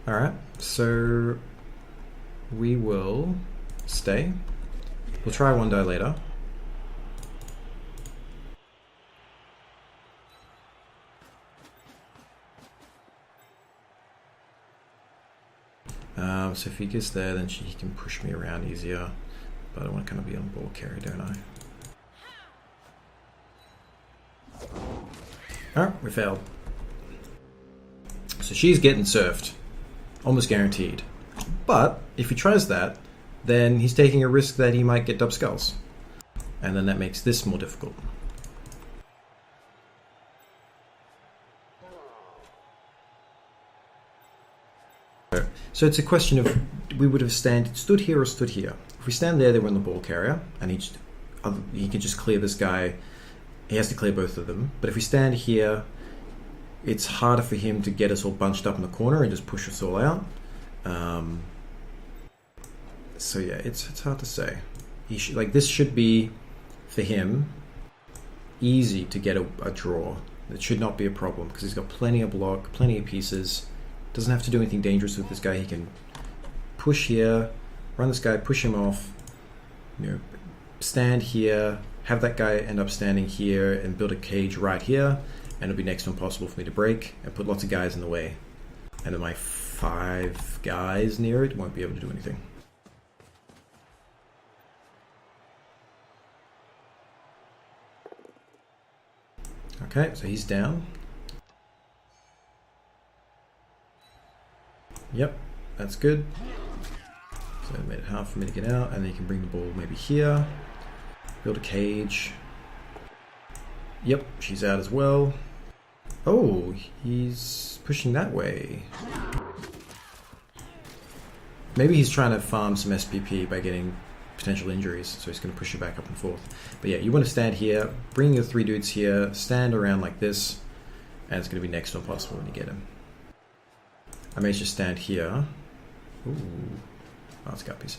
Alright, so we will stay. We'll try one die later. So if he gets there, then he can push me around easier. But I want to kind of be on ball carry, don't I? Alright, we failed. So she's getting surfed. Almost guaranteed. But if he tries that, then he's taking a risk that he might get dub skulls. And then that makes this more difficult. So it's a question of, we would have stood here or stood here. If we stand there, they were on the ball carrier, and he can just clear this guy. He has to clear both of them. But if we stand here, it's harder for him to get us all bunched up in the corner and just push us all out. So yeah, it's hard to say. This should be, for him, easy to get a draw. It should not be a problem because he's got plenty of block, plenty of pieces. Doesn't have to do anything dangerous with this guy. He can push here, run this guy, push him off, stand here, have that guy end up standing here and build a cage right here, and it'll be next to impossible for me to break and put lots of guys in the way. And then my 5 guys near it won't be able to do anything. Okay, so he's down. Yep, that's good. So I made it hard for me to get out, and then you can bring the ball maybe here. Build a cage. Yep, she's out as well. Oh, he's pushing that way. Maybe he's trying to farm some SPP by getting potential injuries, so he's going to push you back up and forth. But yeah, you want to stand here, bring your 3 dudes here, stand around like this, and it's going to be next to impossible when you get him. I may just stand here. Ooh. Oh, it's guppies.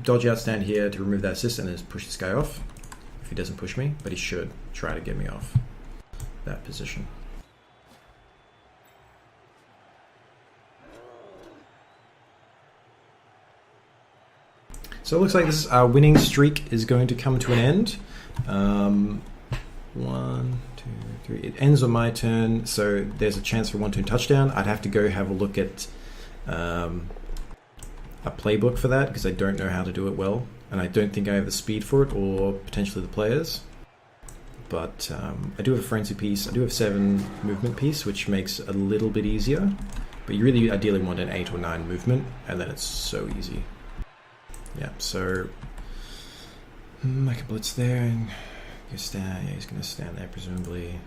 Dodge out, stand here to remove that assist, and then just push this guy off. If he doesn't push me, but he should try to get me off that position. So it looks like our winning streak is going to come to an end. 1, 2, 3. It ends on my turn, so there's a chance for 1-turn touchdown. I'd have to go have a look at a playbook for that because I don't know how to do it well, and I don't think I have the speed for it or potentially the players. But I do have a frenzy piece. I do have 7 movement piece, which makes it a little bit easier. But you really ideally want an 8 or 9 movement, and then it's so easy. Yeah, so I can blitz there and go stand. Yeah, he's going to stand there presumably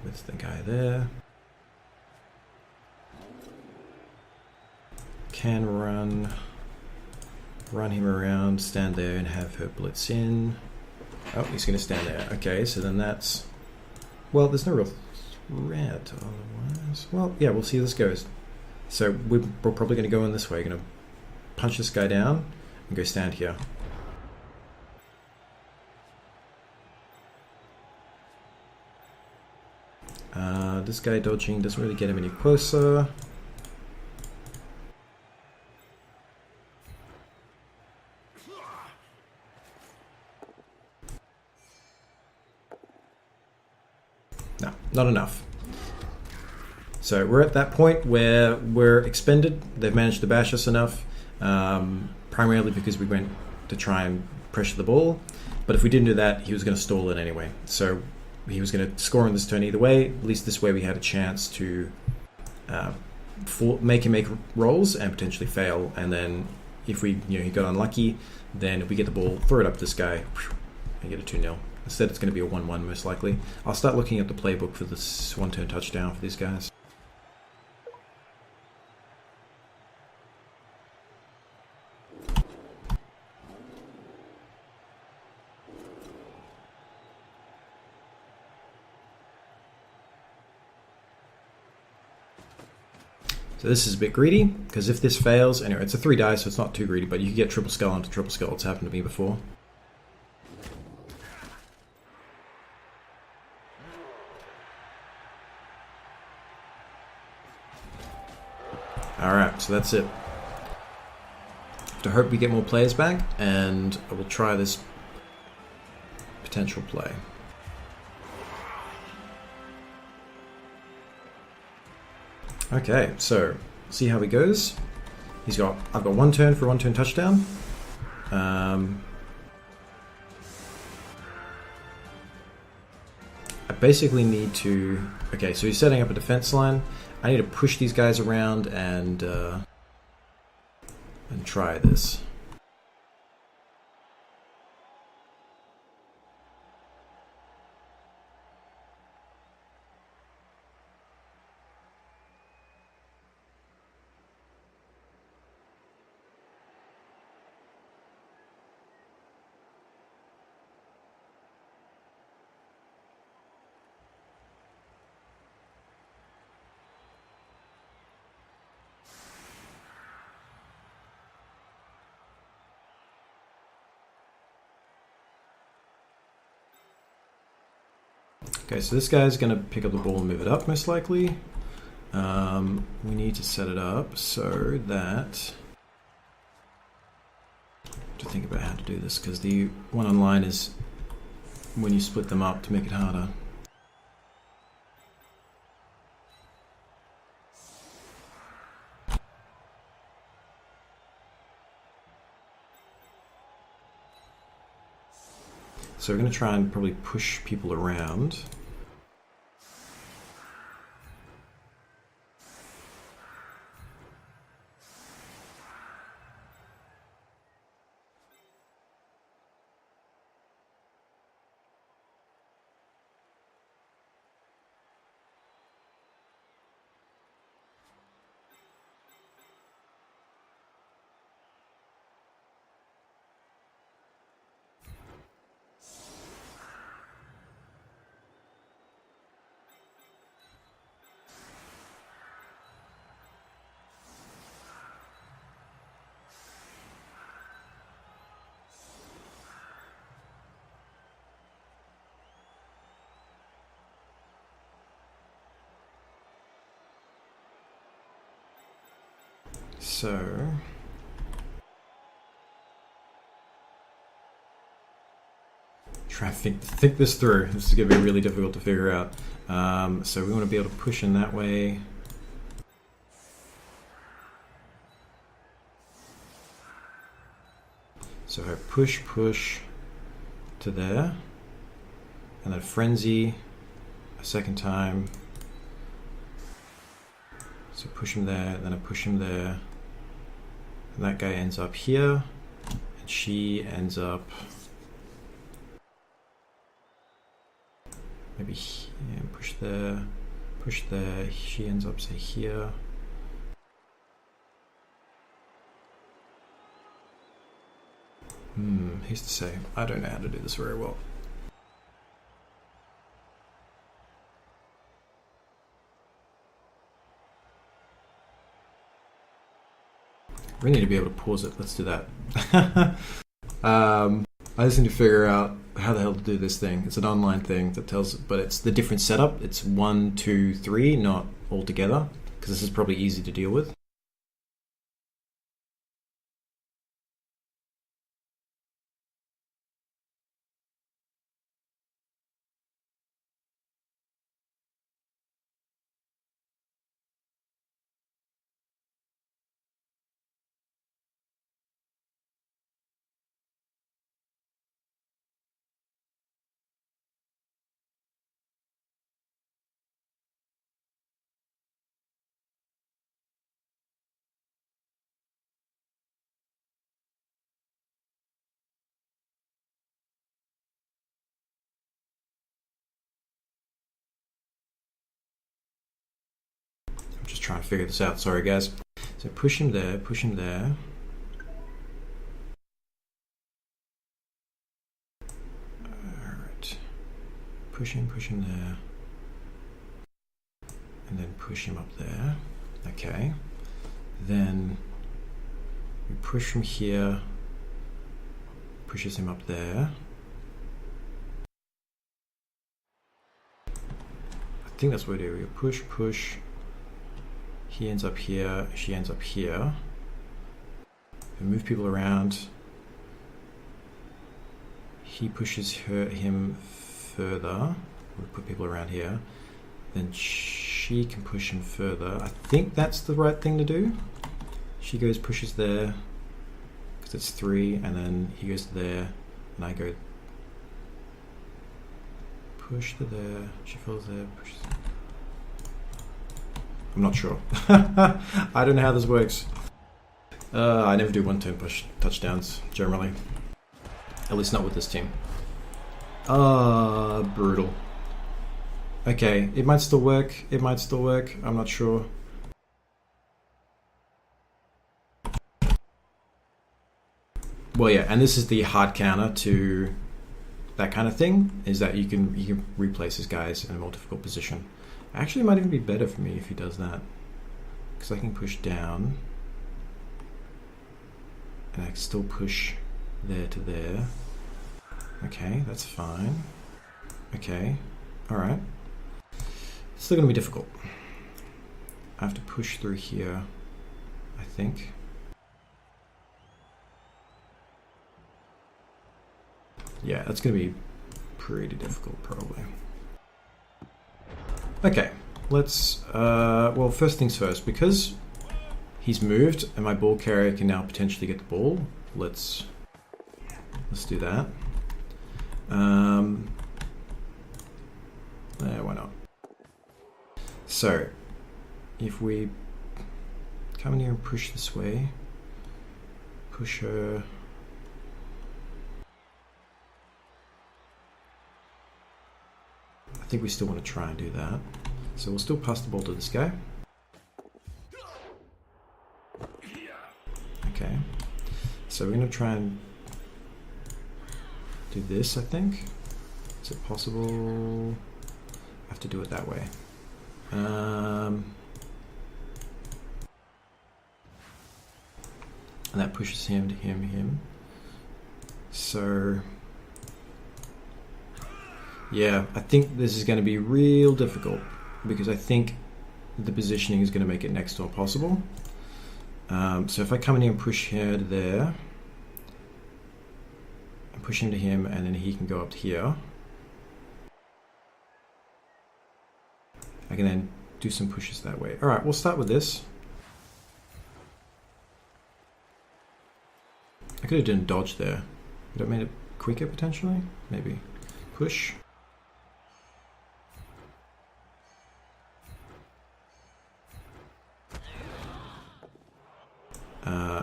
with the guy there. Can run him around, stand there and have her blitz in. Oh, he's going to stand there. Okay, so then that's... Well, there's no real threat otherwise. Well, yeah, we'll see how this goes. So we're probably going to go in this way. Going to punch this guy down and go stand here. This guy dodging doesn't really get him any closer. No, not enough. So we're at that point where we're expended. They've managed to bash us enough, primarily because we went to try and pressure the ball. But if we didn't do that, he was going to stall it anyway. So he was going to score on this turn either way. At least this way we had a chance to make him make rolls and potentially fail. And then if he got unlucky, then if we get the ball, throw it up this guy, and get a 2-0. Instead, it's going to be a 1-1 most likely. I'll start looking at the playbook for this 1-turn touchdown for these guys. So this is a bit greedy, because if this fails, anyway, it's a 3 dice, so it's not too greedy, but you can get triple skull onto triple skull. It's happened to me before. Alright, so that's it. I hope we get more players back, and I will try this potential play. Okay, so see how he goes. I've got 1 turn for a 1 turn touchdown. I basically need to... Okay, so he's setting up a defense line. I need to push these guys around and try this. Okay, so this guy's going to pick up the ball and move it up, most likely. We need to set it up so that... to think about how to do this, because the one online is when you split them up to make it harder. So we're going to try and probably push people around. So try and think this through. This is going to be really difficult to figure out. So we want to be able to push in that way. So I push to there, and then frenzy a second time. So push him there, then I push him there, and that guy ends up here, and she ends up maybe here, push there, she ends up say here. Who's to say? I don't know how to do this very well. We need to be able to pause it. Let's do that. I just need to figure out how the hell to do this thing. It's an online thing that tells, but it's the different setup. It's 1, 2, 3, not all together, because this is probably easy to deal with. Just trying to figure this out. Sorry, guys. So push him there, push him there. Alright. Push him there. And then push him up there. Okay. Then we push from here, pushes him up there. I think that's what we do. We push, He ends up here, she ends up here. We move people around. He pushes him further. We'll put people around here. Then she can push him further. I think that's the right thing to do. She goes, pushes there, because it's 3, and then he goes there, and I go push to there. She falls there, pushes. I'm not sure. I don't know how this works. I never do one-turn push touchdowns, generally. At least not with this team. Brutal. Okay, it might still work. It might still work. I'm not sure. Well, yeah, and this is the hard counter to that kind of thing, is that you can replace his guys in a more difficult position. Actually, it might even be better for me if he does that, because I can push down, and I can still push there to there. Okay, that's fine. Okay, all right. It's still going to be difficult. I have to push through here, I think. Yeah, that's going to be pretty difficult, probably. Okay, let's... well, first things first. Because he's moved and my ball carrier can now potentially get the ball, let's do that. Why not? So, if we come in here and push this way, push her... I think we still want to try and do that. So we'll still pass the ball to this guy. Okay. So we're going to try and do this, I think. Is it possible? I have to do it that way. And that pushes him to him. So... yeah, I think this is going to be real difficult, because I think the positioning is going to make it next to impossible. So if I come in here and push here to there, and push him to him, and then he can go up to here, I can then do some pushes that way. Alright, we'll start with this. I could have done dodge there. Would have made it quicker potentially? Maybe. Push.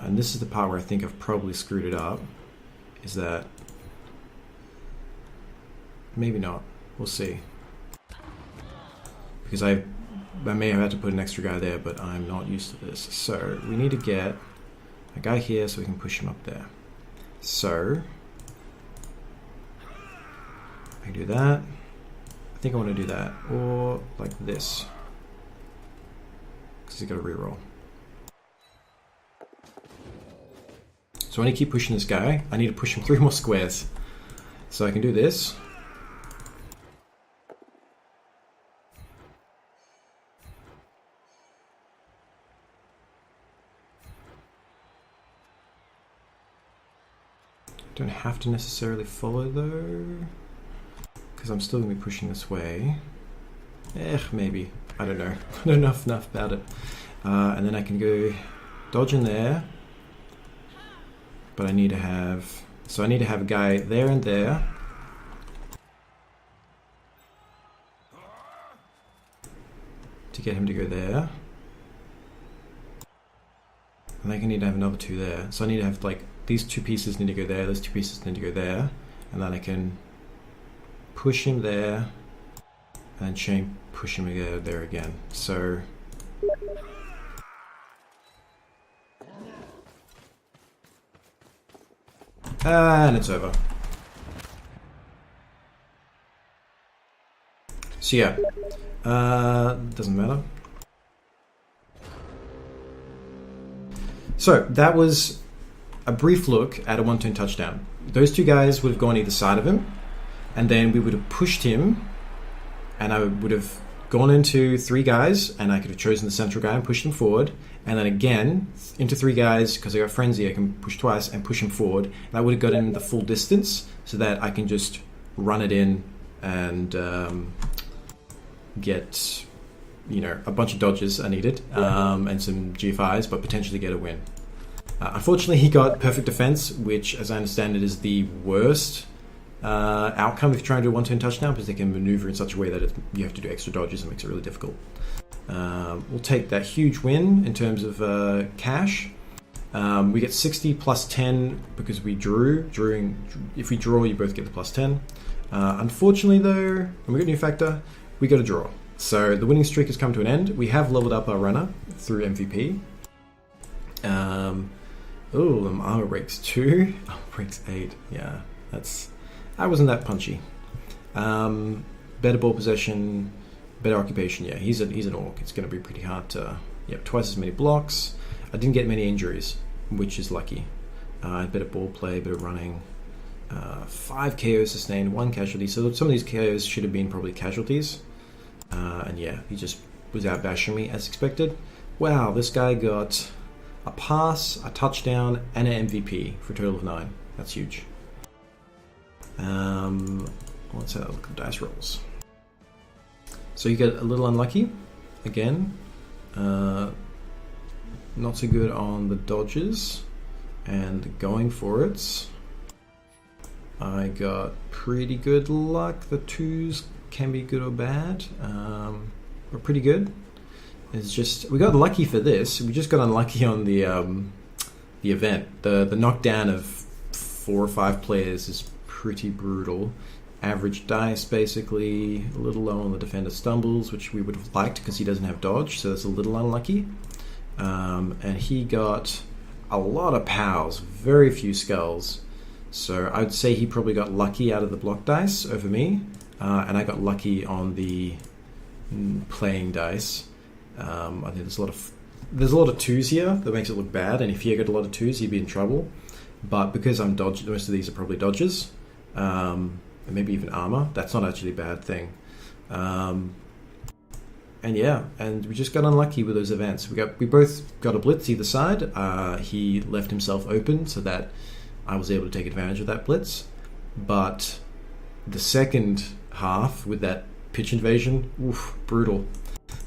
And this is the part where I think I've probably screwed it up, is that... maybe not. We'll see. Because I may have had to put an extra guy there, but I'm not used to this. So we need to get a guy here so we can push him up there. So I can do that. I think I want to do that. Or like this. Because he's got a reroll. So I need to keep pushing this guy. I need to push him 3 more squares. So I can do this. Don't have to necessarily follow though, because I'm still going to be pushing this way. Maybe. I don't know. I don't know enough about it. And then I can go dodge in there. But I need to have... so I need to have a guy there and there. To get him to go there. And I need to have another 2 there. So I need to have like... these 2 pieces need to go there, those 2 pieces need to go there. And then I can push him there. And then chain push him there again. So... and it's over. So yeah, doesn't matter. So that was a brief look at a one-turn touchdown. Those 2 guys would have gone either side of him, and then we would have pushed him, and I would have gone into 3 guys, and I could have chosen the central guy and pushed him forward, and then again into 3 guys, because I got Frenzy, I can push twice and push him forward. And I would have got him the full distance, so that I can just run it in and get, you know, a bunch of dodges I needed, and some GFIs, but potentially get a win. Unfortunately, he got perfect defense, which, as I understand it, is the worst outcome if you're trying to do a 1-turn touchdown, because they can maneuver in such a way that you have to do extra dodges and makes it really difficult. We'll take that huge win in terms of cash. We get 60 plus 10 because we drew. If we draw, you both get the plus 10. Unfortunately, though, when we get new factor, we got a draw. So the winning streak has come to an end. We have leveled up our runner through MVP. Armor breaks 2. Armor breaks 8. Yeah, I wasn't that punchy. Better ball possession, better occupation. Yeah, he's an orc. It's going to be pretty hard to... Yep, twice as many blocks. I didn't get many injuries, which is lucky. Better ball play, better running. 5 KOs sustained, 1 casualty. So some of these KOs should have been probably casualties. And yeah, he just was out bashing me as expected. Wow, this guy got a pass, a touchdown, and an MVP for a total of 9. That's huge. Let's have a look at the dice rolls. So you get a little unlucky again. Not so good on the dodges and going for it. I got pretty good luck. The 2s can be good or bad, but pretty good. It's just we got lucky for this. We just got unlucky on the event. The knockdown of 4 or 5 players is pretty brutal. Average dice, basically, a little low on the defender stumbles, which we would have liked because he doesn't have dodge, so that's a little unlucky. And he got a lot of pows, very few skulls. So I would say he probably got lucky out of the block dice over me, and I got lucky on the playing dice. I think there's a lot of 2s here that makes it look bad, and if he got a lot of 2s, he'd be in trouble. But because I'm dodged, most of these are probably dodges, and maybe even armor. That's not actually a bad thing. And yeah, and we just got unlucky with those events. We both got a blitz either side. He left himself open so that I was able to take advantage of that blitz. But the second half with that pitch invasion, brutal.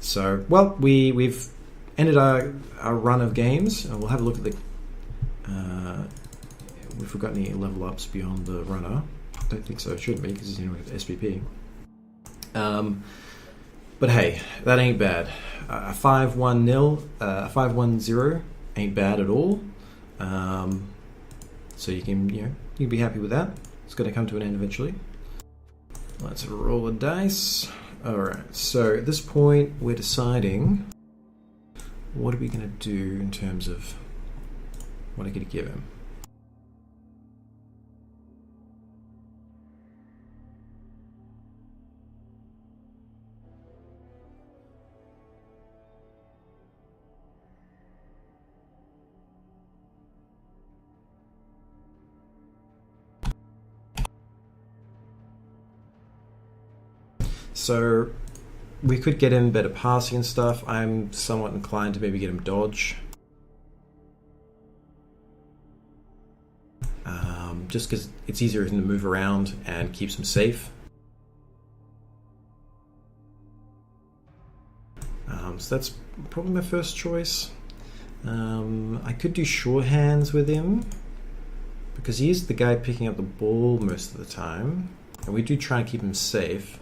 So, well, we've ended our run of games. We'll have a look at the... if we've got any level ups beyond the runner. I don't think so. It shouldn't be because he's in with SPP. But hey, that ain't bad. A 5-1-0, 5-1-0 ain't bad at all. So you can be happy with that. It's going to come to an end eventually. Let's roll the dice. Alright, so at this point we're deciding what are we going to do in terms of what I'm going to give him. So we could get him better passing and stuff. I'm somewhat inclined to maybe get him dodge. Just because it's easier for him to move around and keeps him safe. So that's probably my first choice. I could do sure hands with him because he's the guy picking up the ball most of the time. And we do try and keep him safe.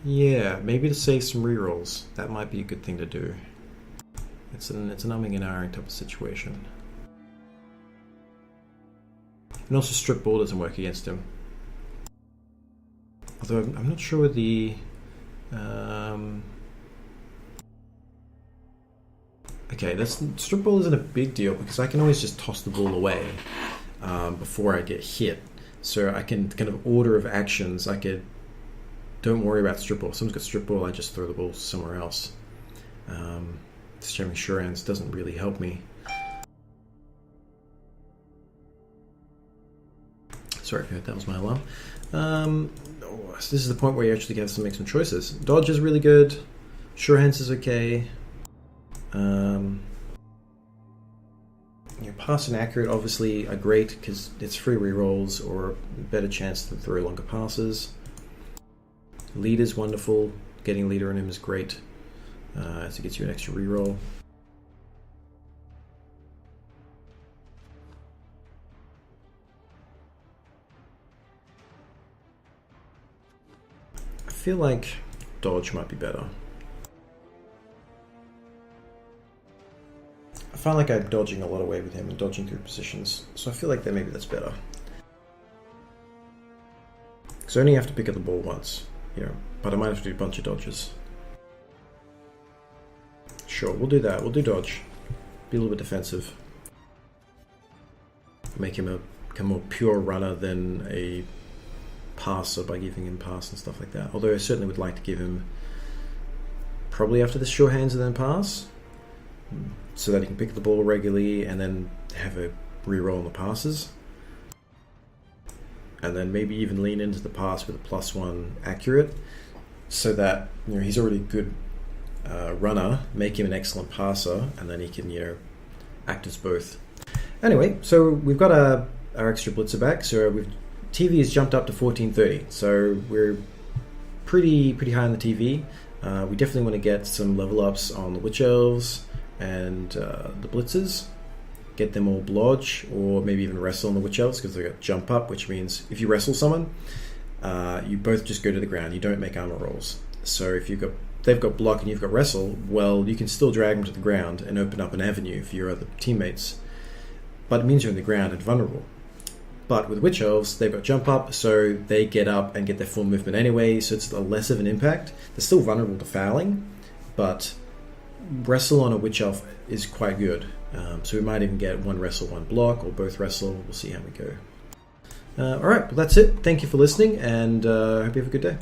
Yeah, maybe to save some rerolls. That might be a good thing to do. It's an umming and ahhing type of situation. And also strip ball doesn't work against him. Although I'm not sure the... Okay, strip ball isn't a big deal because I can always just toss the ball away before I get hit. So I can kind of order of actions. I could... Don't worry about strip ball. If someone's got strip ball, I just throw the ball somewhere else. Just having sure hands doesn't really help me. Sorry if you heard that was my alarm. So this is the point where you actually have to make some choices. Dodge is really good. Sure hands is okay. Pass and accurate obviously are great because it's free rerolls or a better chance to throw longer passes. Lead is wonderful. Getting leader on him is great as it gets you an extra reroll. I feel like dodge might be better. I find like I'm dodging a lot away with him and dodging through positions, so I feel like that maybe that's better. Because I only have to pick up the ball once, but I might have to do a bunch of dodges. Sure, we'll do that. We'll do dodge. Be a little bit defensive. Make him a more pure runner than a passer by giving him pass and stuff like that. Although I certainly would like to give him probably after this sure hands and then pass, so that he can pick the ball regularly and then have a reroll on the passes. And then maybe even lean into the pass with a +1 accurate, so that he's already a good runner, make him an excellent passer, and then he can act as both. Anyway, so we've got our extra blitzer back. So TV has jumped up to 1430, so we're pretty high on the TV. We definitely want to get some level ups on the Witch Elves and the blitzers. Get them all blodge, or maybe even wrestle on the Witch Elves because they've got jump up, which means if you wrestle someone, you both just go to the ground. You don't make armor rolls. So if they've got block and you've got wrestle, well, you can still drag them to the ground and open up an avenue for your other teammates. But it means you're on the ground and vulnerable. But with Witch Elves, they've got jump up, so they get up and get their full movement anyway, so it's less of an impact. They're still vulnerable to fouling, but wrestle on a Witch Elf is quite good. So we might even get one wrestle, one block, or both wrestle. We'll see how we go. Alright, well that's it. Thank you for listening, and I hope you have a good day.